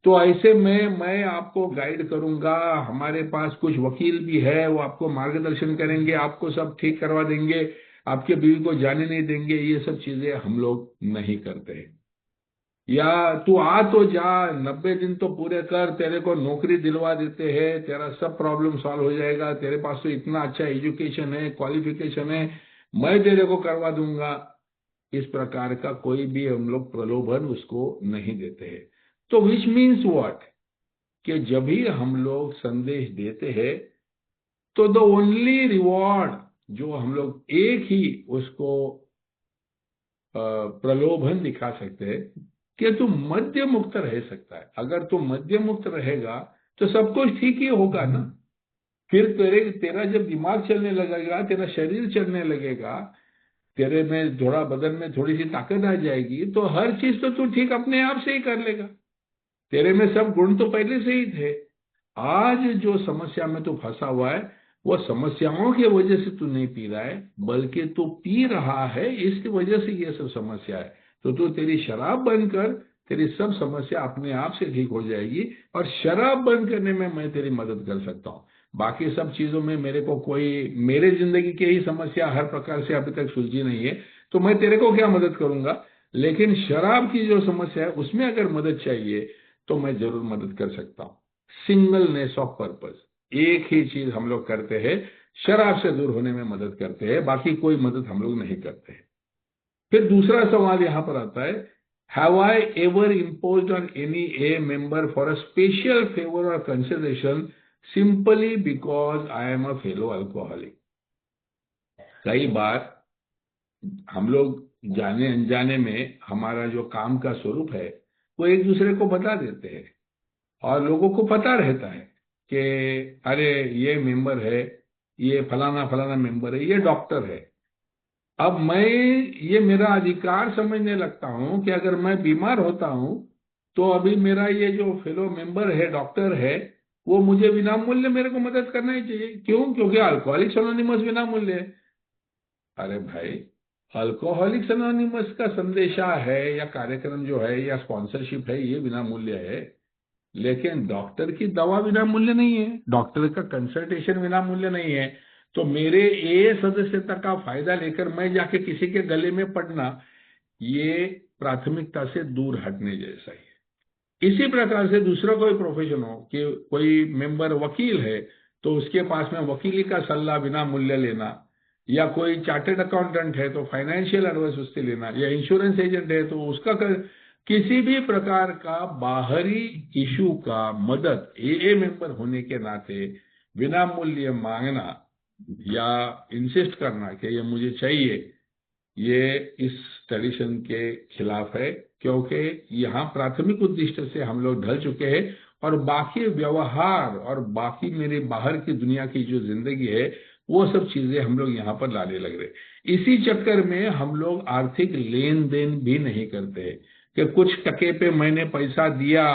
तो ऐसे में मैं आपको गाइड करूंगा। हमारे पास कुछ वकील भी है, वो आपको मार्गदर्शन करेंगे, आपको सब ठीक करवा देंगे, आपके बीवी को जाने नहीं देंगे। ये सब चीजें हम लोग नहीं करते। या तू आ तो जा, 90 दिन तो पूरे कर, तेरे को नौकरी दिलवा देते हैं, तेरा सब प्रॉब्लम सॉल्व हो जाएगा, तेरे पास तो इतना अच्छा एजुकेशन है, क्वालिफिकेशन है, मैं तेरे को करवा दूंगा। इस प्रकार का कोई भी हम लोग प्रलोभन उसको नहीं देते हैं। तो विच मीन्स व्हाट, कि जब भी हम लोग संदेश देते हैं तो द ओनली रिवॉर्ड जो हम लोग एक ही उसको प्रलोभन दिखा सकते हैं कि तू मद्य मुक्त रह सकता है। अगर तू मद्य मुक्त रहेगा तो सब कुछ ठीक ही होगा ना। फिर तेरा जब दिमाग चलने लगेगा, तेरा शरीर चलने लगेगा, तेरे में थोड़ा बदन में थोड़ी सी ताकत आ जाएगी, तो हर चीज तो तू ठीक अपने आप से ही कर लेगा। तेरे में सब गुण तो पहले से ही थे। आज जो समस्या में तू फंसा हुआ है, वो समस्याओं की वजह से तू नहीं पी रहा है, बल्कि तू पी रहा है, इसकी वजह से ये सब समस्या है। तो तू तेरी शराब बंद कर, तेरी सब समस्या अपने आप से ठीक हो जाएगी। और शराब बंद करने में मैं तेरी मदद कर सकता हूँ। बाकी सब चीजों में मेरे को कोई, मेरे जिंदगी की ही समस्या हर प्रकार से अभी तक सुलझी नहीं है, तो मैं तेरे को क्या मदद करूंगा। लेकिन शराब की जो समस्या है उसमें अगर मदद चाहिए तो मैं जरूर मदद कर सकता हूँ। सिंगलनेस ऑफ पर्पस, एक ही चीज हम लोग करते हैं, शराब से दूर होने में मदद करते हैं, बाकी कोई मदद हम लोग नहीं करते हैं। फिर दूसरा सवाल यहां पर आता है, have I ever imposed on any a member for a special favour और consideration simply because I am a fellow alcoholic. कई बार हम लोग जाने अनजाने में हमारा जो काम का स्वरूप है वो एक दूसरे को बता देते हैं, और लोगों को पता रहता है कि अरे ये मेंबर है, ये फलाना फलाना मेंबर है, ये डॉक्टर है। अब मैं ये मेरा अधिकार समझने लगता हूं कि अगर मैं बीमार होता हूं तो अभी मेरा ये जो फेलो मेंबर है, डॉक्टर है, वो मुझे बिना मूल्य मेरे को मदद करना ही चाहिए। क्यों? क्योंकि अल्कोहलिक्स एनोनिमस बिना मूल्य है। अरे भाई, अल्कोहलिक्स एनोनिमस का संदेशा है या कार्यक्रम जो है या स्पॉन्सरशिप है, ये बिना मूल्य है। लेकिन डॉक्टर की दवा बिना मूल्य नहीं है, डॉक्टर का कंसल्टेशन बिना मूल्य नहीं है। तो मेरे ए सदस्यता का फायदा लेकर मैं जाके किसी के गले में पड़ना, ये प्राथमिकता से दूर हटने जैसा ही है। इसी प्रकार से दूसरा कोई प्रोफेशन हो, कि कोई मेंबर वकील है तो उसके पास में वकीली का सलाह बिना मूल्य लेना, या कोई चार्टर्ड अकाउंटेंट है तो फाइनेंशियल एडवाइस उससे लेना, या इंश्योरेंस एजेंट है तो उसका किसी भी प्रकार का बाहरी इशू का मदद ए मेंबर होने के नाते बिना मूल्य मांगना या इंसिस्ट करना कि ये मुझे चाहिए, ये इस ट्रेडिशन के खिलाफ है। क्योंकि यहाँ प्राथमिक उद्देश्य से हम लोग ढल चुके हैं और बाकी व्यवहार और बाकी मेरे बाहर की दुनिया की जो जिंदगी है वो सब चीजें हम लोग यहाँ पर लाने लग रहे। इसी चक्कर में हम लोग आर्थिक लेन देन भी नहीं करते हैं कि कुछ टके पे मैंने पैसा दिया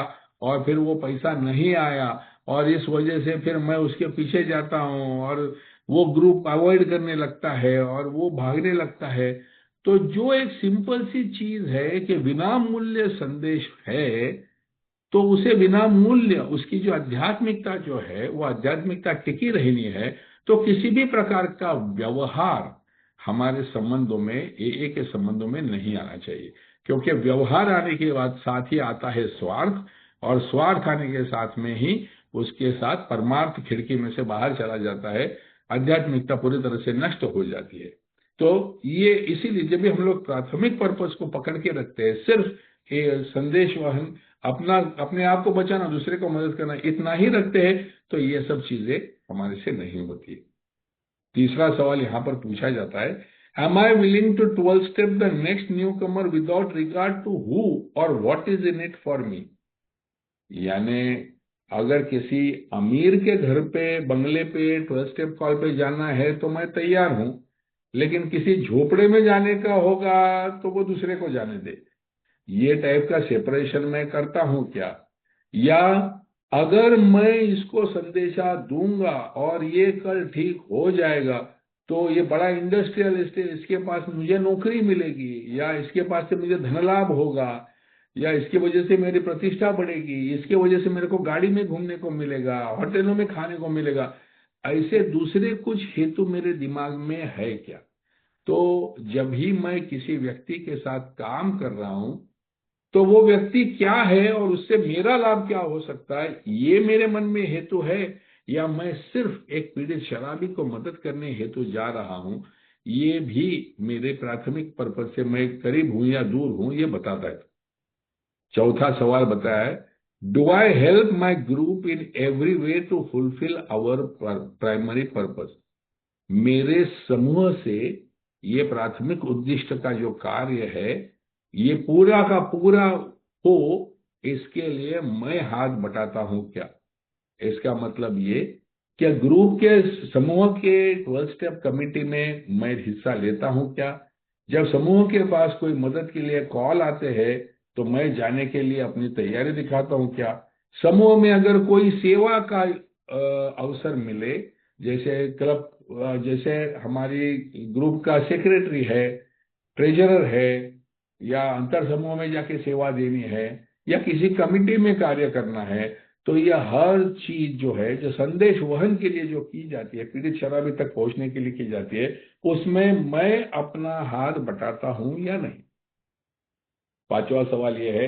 और फिर वो पैसा नहीं आया और इस वजह से फिर मैं उसके पीछे जाता हूँ और वो ग्रुप अवॉइड करने लगता है और वो भागने लगता है। तो जो एक सिंपल सी चीज है कि बिना मूल्य संदेश है, तो उसे बिना मूल्य, उसकी जो आध्यात्मिकता जो है वो आध्यात्मिकता टिकी रहनी है, तो किसी भी प्रकार का व्यवहार हमारे संबंधों में, ए के संबंधों में नहीं आना चाहिए। क्योंकि व्यवहार आने के बाद साथ ही आता है स्वार्थ, और स्वार्थ आने के साथ में ही उसके साथ परमार्थ खिड़की में से बाहर चला जाता है, आध्यात्मिकता पूरी तरह से नष्ट हो जाती है। तो ये इसीलिए जब भी हम लोग प्राथमिक पर्पस को पकड़ के रखते हैं, सिर्फ ये संदेश वहन, अपने आप को बचाना, दूसरे को मदद करना, इतना ही रखते हैं, तो ये सब चीजें हमारे से नहीं होती। तीसरा सवाल यहाँ पर पूछा जाता है, am I willing to 12 step the next newcomer without regard to who और what is in it for me. यानी अगर किसी अमीर के घर पे, बंगले पे 12 स्टेप कॉल पे जाना है तो मैं तैयार हूं, लेकिन किसी झोपड़े में जाने का होगा तो वो दूसरे को जाने दे। ये टाइप का सेपरेशन मैं करता हूं क्या? या अगर मैं इसको संदेशा दूंगा और ये कल ठीक हो जाएगा तो ये बड़ा इंडस्ट्रियलिस्ट है, इसके पास मुझे नौकरी मिलेगी, या इसके पास से मुझे धन लाभ होगा, या इसकी वजह से मेरी प्रतिष्ठा बढ़ेगी, इसके वजह से मेरे को गाड़ी में घूमने को मिलेगा, होटलों में खाने को मिलेगा, ऐसे दूसरे कुछ हेतु मेरे दिमाग में है क्या? तो जब भी मैं किसी व्यक्ति के साथ काम कर रहा हूं तो वो व्यक्ति क्या है और उससे मेरा लाभ क्या हो सकता है, ये मेरे मन में हेतु है, या मैं सिर्फ एक पीड़ित शराबी को मदद करने हेतु जा रहा हूं, ये भी मेरे प्राथमिक पर्पज से मैं करीब हूं या दूर हूं, ये बताता है। चौथा सवाल बताया है, do I help my group in every way to fulfil our primary purpose. मेरे समूह से ये प्राथमिक उद्दिष्ट का जो कार्य है ये पूरा का पूरा हो, इसके लिए मैं हाथ बटाता हूं क्या? इसका मतलब ये कि ग्रुप के, समूह के 12 स्टेप कमेटी में मैं हिस्सा लेता हूं क्या? जब समूह के पास कोई मदद के लिए कॉल आते हैं तो मैं जाने के लिए अपनी तैयारी दिखाता हूं क्या? समूह में अगर कोई सेवा का अवसर मिले, जैसे क्लब, जैसे हमारी ग्रुप का सेक्रेटरी है, ट्रेजरर है, या अंतर समूह में जाके सेवा देनी है, या किसी कमिटी में कार्य करना है, तो यह हर चीज जो है, जो संदेश वहन के लिए जो की जाती है, पीड़ित शराबी तक पहुंचने के लिए की जाती है, उसमें मैं अपना हाथ बटाता हूं या नहीं? पांचवा सवाल यह है,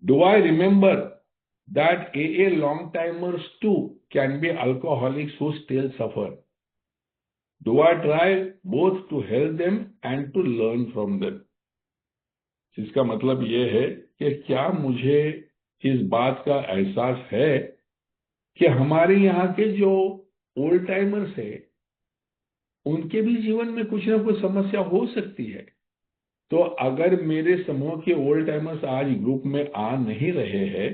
do I remember that a long timers too can be alcoholics who still suffer. Do I try both to help them and to learn from them. इसका मतलब यह है कि क्या मुझे इस बात का एहसास है कि हमारे यहाँ के जो ओल्ड टाइमर्स है उनके भी जीवन में कुछ ना कुछ समस्या हो सकती है। तो अगर मेरे समूह के ओल्ड टाइमर्स आज ग्रुप में आ नहीं रहे हैं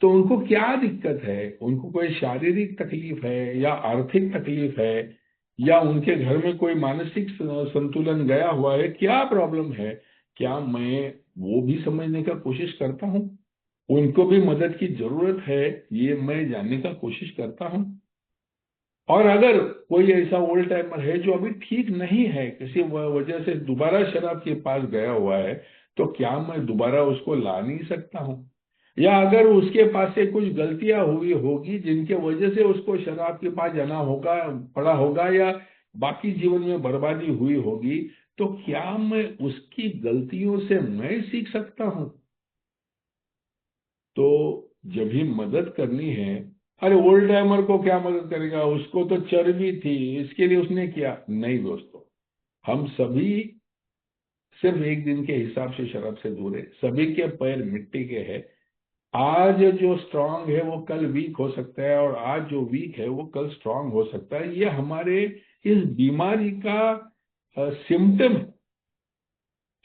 तो उनको क्या दिक्कत है? उनको कोई शारीरिक तकलीफ है, या आर्थिक तकलीफ है, या उनके घर में कोई मानसिक संतुलन गया हुआ है, क्या प्रॉब्लम है? क्या मैं वो भी समझने का कोशिश करता हूं? उनको भी मदद की जरूरत है, ये मैं जानने का कोशिश करता हूं। और अगर कोई ऐसा ओल्ड टाइमर है जो अभी ठीक नहीं है, किसी वजह से दोबारा शराब के पास गया हुआ है, तो क्या मैं दोबारा उसको ला नहीं सकता हूं? या अगर उसके पास से कुछ गलतियां हुई होगी जिनके वजह से उसको शराब के पास जाना होगा, पड़ा होगा, या बाकी जीवन में बर्बादी हुई होगी, तो क्या मैं उसकी गलतियों से मैं सीख सकता हूं? तो जब भी मदद करनी है, अरे ओल्ड टाइमर को क्या मदद करेगा, उसको तो चर्बी थी इसके लिए उसने किया, नहीं दोस्तों, हम सभी सिर्फ एक दिन के हिसाब से शराब से दूर है, सभी के पैर मिट्टी के हैं। आज जो स्ट्रांग है वो कल वीक हो सकता है, और आज जो वीक है वो कल स्ट्रांग हो सकता है। ये हमारे इस बीमारी का सिम्टम है।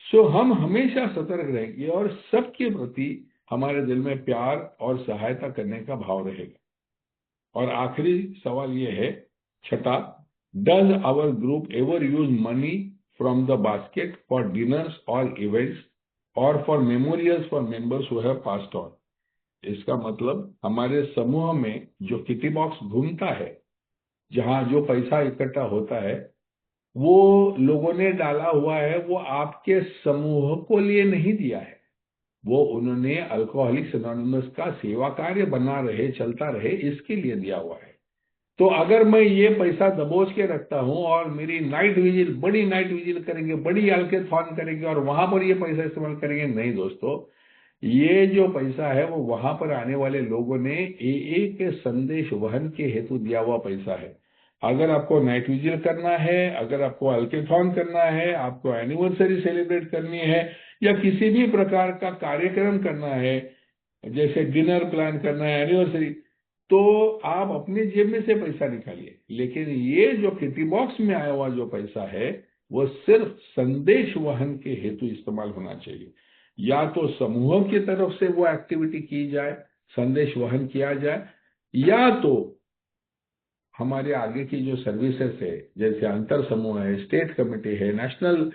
सो हम हमेशा सतर्क रहेंगे और सबके प्रति हमारे दिल में प्यार और सहायता करने का भाव रहेगा। और आखिरी सवाल ये है, छठा, does our group ever use money from the basket for dinners और इवेंट्स और for memorials for members who have passed on. इसका मतलब हमारे समूह में जो किटी बॉक्स घूमता है, जहां जो पैसा इकट्ठा होता है, वो लोगों ने डाला हुआ है, वो आपके समूह को लिए नहीं दिया है, वो उन्होंने अल्कोहलिक्स एनोनिमस का सेवा कार्य बना रहे, चलता रहे, इसके लिए दिया हुआ है। तो अगर मैं ये पैसा दबोच के रखता हूं और मेरी नाइट विजिल, बड़ी नाइट विजिल करेंगे, बड़ी अल्केथॉन करेंगे और वहां पर ये पैसा इस्तेमाल करेंगे, नहीं दोस्तों, ये जो पैसा है वो वहां पर आने वाले लोगों ने एए के संदेश वहन के हेतु दिया हुआ पैसा है। अगर आपको नाइट विजिल करना है, अगर आपको अल्केथॉन करना है, आपको एनिवर्सरी सेलिब्रेट करनी है, या किसी भी प्रकार का कार्यक्रम करना है, जैसे डिनर प्लान करना है, एनिवर्सरी, तो आप अपनी जेब में से पैसा निकालिए। लेकिन ये जो किटी बॉक्स में आया हुआ जो पैसा है वो सिर्फ संदेश वहन के हेतु इस्तेमाल होना चाहिए। या तो समूह की तरफ से वो एक्टिविटी की जाए, संदेश वहन किया जाए, या तो हमारे आगे की जो सर्विसेज है, जैसे अंतर समूह है, स्टेट कमेटी है, नेशनल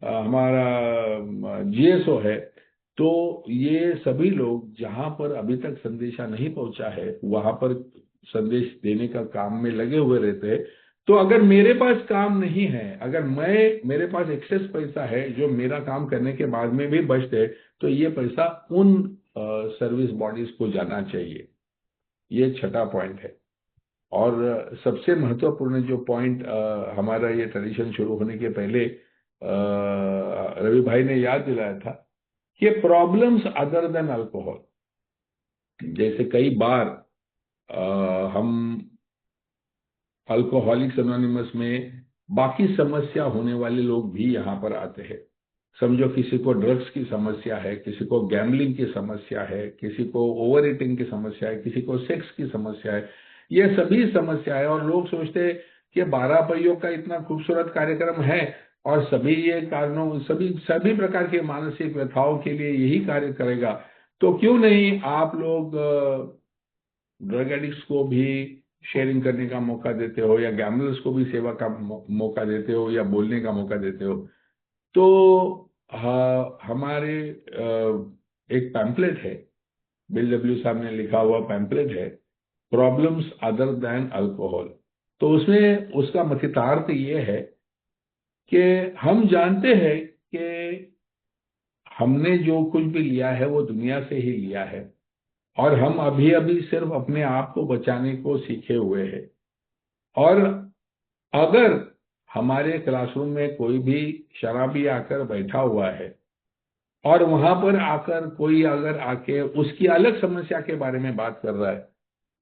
हमारा जीएसओ है, तो ये सभी लोग जहां पर अभी तक संदेशा नहीं पहुंचा है वहां पर संदेश देने का काम में लगे हुए रहते हैं। तो अगर मेरे पास काम नहीं है, अगर मेरे पास एक्सेस पैसा है जो मेरा काम करने के बाद में भी बचते, तो ये पैसा उन सर्विस बॉडीज को जाना चाहिए। ये छठा पॉइंट है। और सबसे महत्वपूर्ण जो पॉइंट हमारा ये ट्रेडिशन शुरू होने के पहले रवि भाई ने याद दिलाया था कि प्रॉब्लम्स अदर देन अल्कोहल, जैसे कई बार हम अल्कोहलिक्स एनोनिमस में बाकी समस्या होने वाले लोग भी यहाँ पर आते हैं। समझो किसी को ड्रग्स की समस्या है, किसी को गैम्बलिंग की समस्या है, किसी को ओवर ईटिंग की समस्या है, किसी को सेक्स की समस्या है, ये सभी समस्या है। और लोग सोचते हैं कि 12 पहियों का इतना खूबसूरत कार्यक्रम है और सभी ये कारणों, सभी प्रकार के मानसिक व्यथाओं के लिए यही कार्य करेगा, तो क्यों नहीं आप लोग ड्रग एडिक्ट्स को भी शेयरिंग करने का मौका देते हो, या गैम्बलर्स को भी सेवा का मौका देते हो, या बोलने का मौका देते हो। तो हमारे एक पैम्पलेट है, बिल डब्ल्यू साहब ने लिखा हुआ पैम्पलेट है, प्रॉब्लम्स अदर देन अल्कोहल। तो उसमें उसका मथितार्थ ये है कि हम जानते हैं कि हमने जो कुछ भी लिया है वो दुनिया से ही लिया है, और हम अभी अभी सिर्फ अपने आप को बचाने को सीखे हुए हैं। और अगर हमारे क्लासरूम में कोई भी शराबी आकर बैठा हुआ है और वहां पर आकर कोई अगर आके उसकी अलग समस्या के बारे में बात कर रहा है,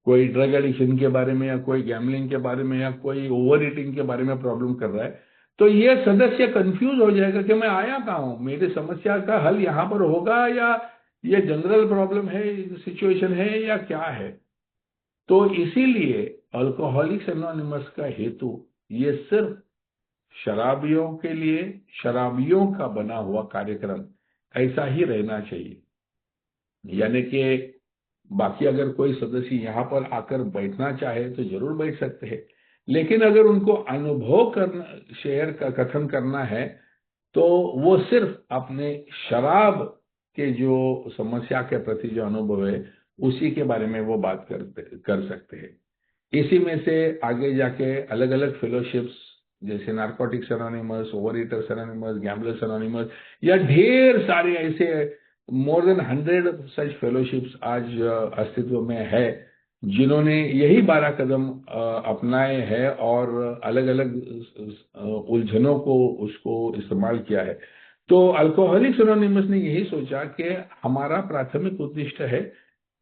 कोई ड्रग एडिक्शन के बारे में, या कोई गैम्बलिंग के बारे में, या कोई ओवर ईटिंग के बारे में प्रॉब्लम कर रहा है, तो ये सदस्य कंफ्यूज हो जाएगा कि मैं आया कहाँ हूं, मेरी समस्या का हल यहाँ पर होगा, या ये जनरल प्रॉब्लम है, सिचुएशन है, या क्या है। तो इसीलिए अल्कोहलिक्स एनोनिमस का हेतु ये सिर्फ शराबियों के लिए, शराबियों का बना हुआ कार्यक्रम ऐसा ही रहना चाहिए। यानी कि बाकी अगर कोई सदस्य यहाँ पर आकर बैठना चाहे तो जरूर बैठ सकते हैं, लेकिन अगर उनको अनुभव करना, शेयर का कथन करना है, तो वो सिर्फ अपने शराब के जो समस्या के प्रति जो अनुभव है उसी के बारे में वो बात कर सकते हैं। इसी में से आगे जाके अलग अलग फेलोशिप्स, जैसे narcotics anonymous, over eaters anonymous, gamblers anonymous, या ढेर सारे ऐसे मोर देन 100 सच फेलोशिप्स आज अस्तित्व में है, जिन्होंने यही 12 कदम अपनाए हैं और अलग अलग उलझनों को उसको इस्तेमाल किया है। तो अल्कोहलिक्स एनोनिमस ने यही सोचा कि हमारा प्राथमिक उद्देश्य है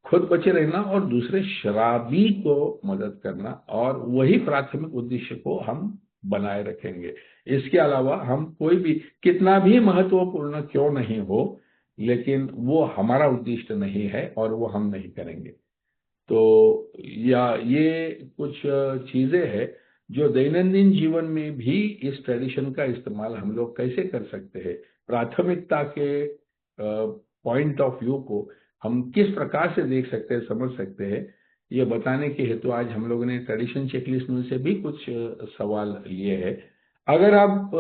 खुद बचे रहना और दूसरे शराबी को मदद करना, और वही प्राथमिक उद्देश्य को हम बनाए रखेंगे। इसके अलावा हम कोई भी, कितना भी महत्वपूर्ण क्यों नहीं हो, लेकिन वो हमारा उद्देश्य नहीं है और वो हम नहीं करेंगे। तो या ये कुछ चीजें हैं जो दैनंदिन जीवन में भी इस ट्रेडिशन का इस्तेमाल हम लोग कैसे कर सकते हैं, प्राथमिकता के पॉइंट ऑफ व्यू को हम किस प्रकार से देख सकते हैं, समझ सकते हैं, ये बताने के हेतु आज हम लोगों ने ट्रेडिशन चेकलिस्ट में से भी कुछ सवाल लिए हैं। अगर आप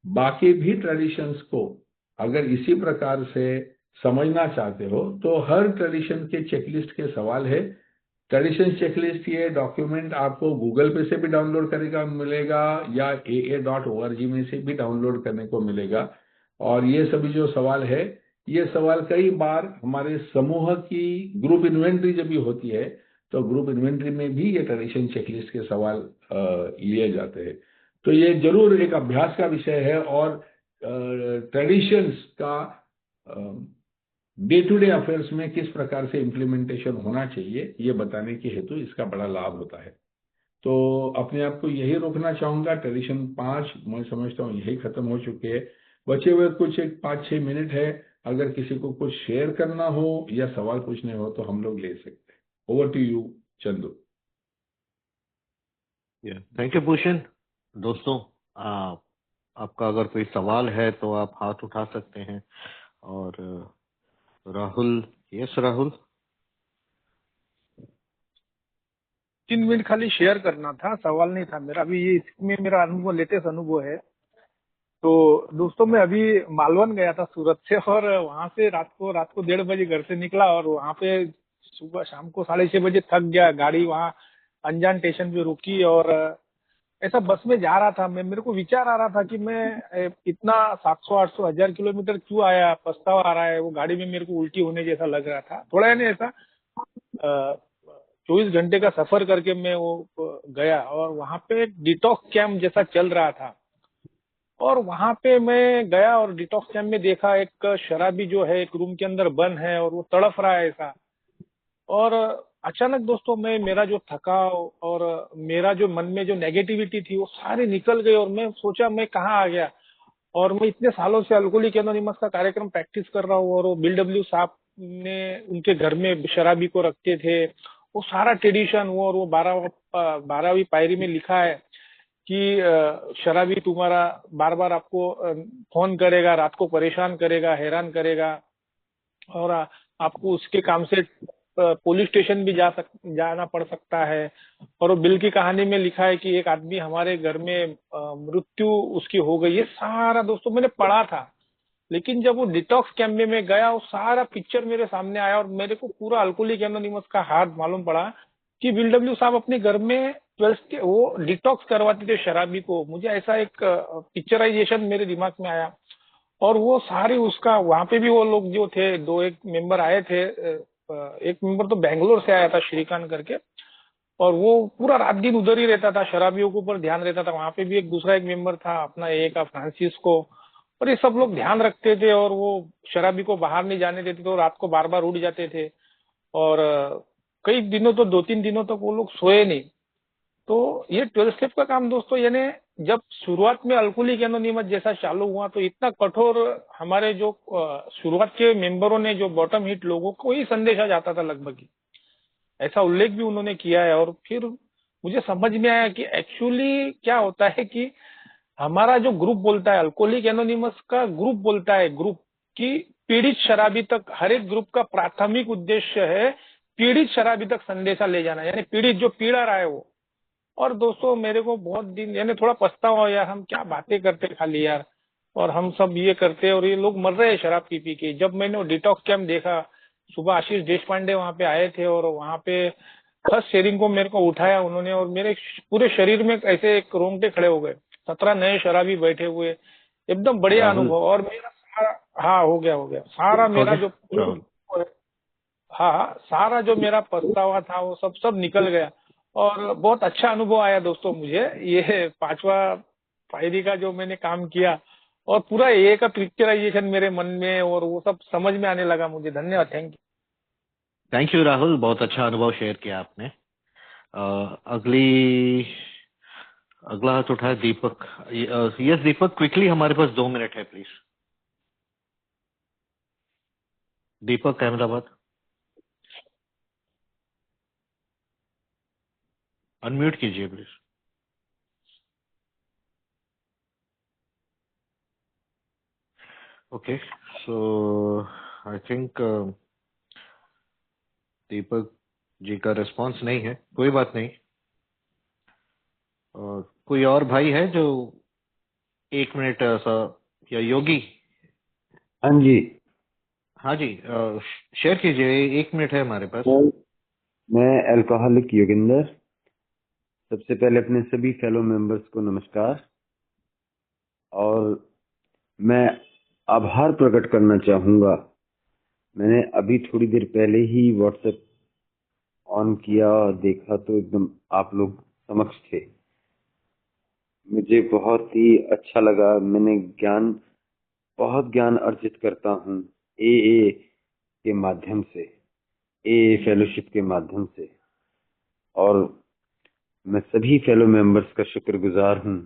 बाकी भी ट्रेडिशंस को अगर इसी प्रकार से समझना चाहते हो, तो हर ट्रेडिशन के चेकलिस्ट के सवाल है। ट्रेडिशन चेकलिस्ट ये डॉक्यूमेंट आपको गूगल पे से भी डाउनलोड करेगा मिलेगा, या aa.org में से भी डाउनलोड करने को मिलेगा। और ये सभी जो सवाल है, ये सवाल कई बार हमारे समूह की ग्रुप इन्वेंट्री जब भी होती है तो ग्रुप इन्वेंट्री में भी ये ट्रेडिशन चेकलिस्ट के सवाल लिए जाते हैं। तो ये जरूर एक अभ्यास का विषय है और ट्रेडिशंस का डे टू डे अफेयर्स में किस प्रकार से इम्प्लीमेंटेशन होना चाहिए ये बताने के हेतु इसका बड़ा लाभ होता है। तो अपने आप को यही रोकना चाहूंगा। ट्रेडिशन 5 मैं समझता हूँ यही खत्म हो चुके हैं। बचे हुए कुछ एक 5-6 मिनट है, अगर किसी को कुछ शेयर करना हो या सवाल पूछने हो तो हम लोग ले सकते हैं। Over to you Chandu. Thank you Bhushan. दोस्तों, आपका अगर कोई सवाल है तो आप हाथ उठा सकते हैं। और राहुल, यस राहुल। 3 मिनट खाली शेयर करना था, सवाल नहीं था मेरा। अभी ये इसमें मेरा अनुभव, लेटेस्ट अनुभव है। तो दोस्तों, मैं अभी मालवन गया था सूरत से, और वहां से रात को 1:30 बजे घर से निकला, और वहां पे सुबह शाम को 6:30 बजे थक गया। गाड़ी वहां अनजान स्टेशन पे रुकी, और ऐसा बस में जा रहा था मैं, मेरे को विचार आ रहा था कि मैं इतना 700-800 1000 किलोमीटर क्यों आया, पछतावा आ रहा है। वो गाड़ी में मेरे को उल्टी होने जैसा लग रहा था थोड़ा, है ना ऐसा। 24 घंटे का सफर करके मैं वो गया, और वहां पे एक डिटॉक्स कैंप जैसा चल रहा था। और वहां पे मैं गया और डिटॉक्स कैंप में देखा एक शराबी जो है एक रूम के अंदर बंद है, और वो तड़फ रहा है ऐसा। और अचानक दोस्तों, मेरा जो थकाव और मेरा जो मन में जो नेगेटिविटी थी वो सारी निकल गई, और मैं सोचा मैं कहाँ आ गया। और मैं इतने सालों से अल्कोहलिक एनोनिमस का कार्यक्रम प्रैक्टिस कर रहा हूँ, और वो बिल डब्ल्यू साहब ने उनके घर में शराबी को रखते थे, वो सारा ट्रेडिशन, वो और वो 12वीं पायरी में लिखा है कि शराबी तुम्हारा बार बार आपको फोन करेगा, रात को परेशान करेगा, हैरान करेगा, और आपको उसके काम से पुलिस स्टेशन भी जाना पड़ सकता है। और वो बिल की कहानी में लिखा है कि एक आदमी हमारे घर में मृत्यु उसकी हो गई। ये सारा दोस्तों मैंने पढ़ा था, लेकिन जब वो डिटॉक्स कैंप में मैं गया, वो सारा पिक्चर मेरे सामने आया, और मेरे को पूरा अल्कोहलिक एनोनिमस का हाथ मालूम पड़ा कि बिल डब्ल्यू साहब अपने घर में 12 के वो डिटॉक्स करवाते थे शराबी को। मुझे ऐसा एक पिक्चराइजेशन मेरे दिमाग में आया। और वो सारी उसका, वहां पे भी वो लोग जो थे, दो एक मेंबर आए थे, एक मेंबर तो बैंगलोर से आया था, श्रीकांत करके, और वो पूरा रात दिन उधर ही रहता था, शराबियों के ऊपर ध्यान रहता था। वहां पे भी एक दूसरा एक मेंबर था अपना एक का फ्रांसिस्को, और ये सब लोग ध्यान रखते थे, और वो शराबी को बाहर नहीं जाने देते थे, तो रात को बार बार उठ जाते थे। और कई दिनों तो 2-3 दिनों तक वो लोग सोए नहीं। तो ये 12 स्टेप का काम दोस्तों, यानी जब शुरुआत में अल्कोहलिक एनोनिमस जैसा चालू हुआ तो इतना कठोर, हमारे जो शुरुआत के मेंबरों ने, जो बॉटम हिट लोगों को ही संदेशा जाता था लगभग ही, ऐसा उल्लेख भी उन्होंने किया है। और फिर मुझे समझ में आया कि एक्चुअली क्या होता है कि हमारा जो ग्रुप बोलता है, अल्कोहलिक एनोनिमस का ग्रुप बोलता है, ग्रुप की पीड़ित शराबी तक, हर एक ग्रुप का प्राथमिक उद्देश्य है पीड़ित शराबी तक संदेशा ले जाना, यानी पीड़ित जो पीड़ा रहा है वो। और दोस्तों, मेरे को बहुत दिन, यानी थोड़ा पछतावा यार, हम क्या बातें करते खाली यार, और हम सब ये करते और ये लोग मर रहे हैं शराब पी पी के। जब मैंने वो डिटॉक्स कैंप देखा, सुबह आशीष देश पांडे वहां पे आए थे, और वहां पे फर्स्ट शेयरिंग को मेरे को उठाया उन्होंने, और मेरे पूरे शरीर में ऐसे एक रोंगटे खड़े हो गए। 17 नए शराबी बैठे हुए, एकदम बढ़िया राहुल, अनुभव। और मेरा सारा, हाँ हो गया सारा हो मेरा गया जो, राहुल। हाँ हाँ, सारा जो मेरा पछतावा था वो सब सब निकल गया। और बहुत अच्छा अनुभव आया दोस्तों मुझे, ये 5वां पायरी का जो मैंने काम किया, और पूरा ये का पिक्चराइजेशन मेरे मन में, और वो सब समझ में आने लगा मुझे। धन्यवाद, thank you. Thank you Rahul, बहुत अच्छा अनुभव शेयर किया आपने। अगली अगला हाथ उठा है दीपक। यस दीपक, क्विकली, हमारे पास 2 मिनट है प्लीज। दीपक, अहमदाबाद, अनम्यूट कीजिए please. Okay, so I think Deepak ji का रिस्पांस नहीं है, कोई बात नहीं। कोई और भाई है जो 1 मिनट ऐसा, या योगी? हाँ जी। हाँ जी, शेयर कीजिए, 1 मिनट है हमारे पास। मैं अल्कोहलिक योगिंदर, सबसे पहले अपने सभी फेलो मेंबर्स को नमस्कार। और मैं आभार प्रकट करना चाहूंगा। मैंने अभी थोड़ी देर पहले ही व्हाट्सएप ऑन किया और देखा तो एकदम आप लोग समक्ष थे। मुझे बहुत ही अच्छा लगा। मैंने बहुत ज्ञान अर्जित करता हूँ ए के माध्यम से, ए फेलोशिप के माध्यम से, और मैं सभी फेलो मेंबर्स का शुक्रगुजार हूँ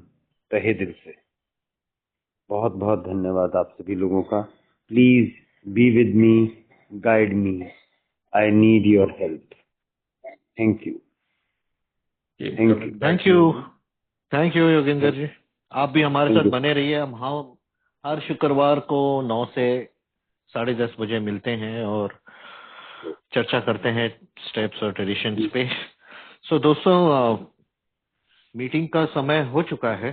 तहे दिल से। बहुत बहुत धन्यवाद आप सभी लोगों का। Please be with me, guide me, I need your help. Thank you. Thank you Yogendra ji. आप भी हमारे Thank साथ you. बने रहिए। हम हर शुक्रवार को 9 से 10:30 बजे मिलते हैं और चर्चा करते हैं स्टेप्स और ट्रेडिशंस पे। सो दोस्तों, मीटिंग का समय हो चुका है।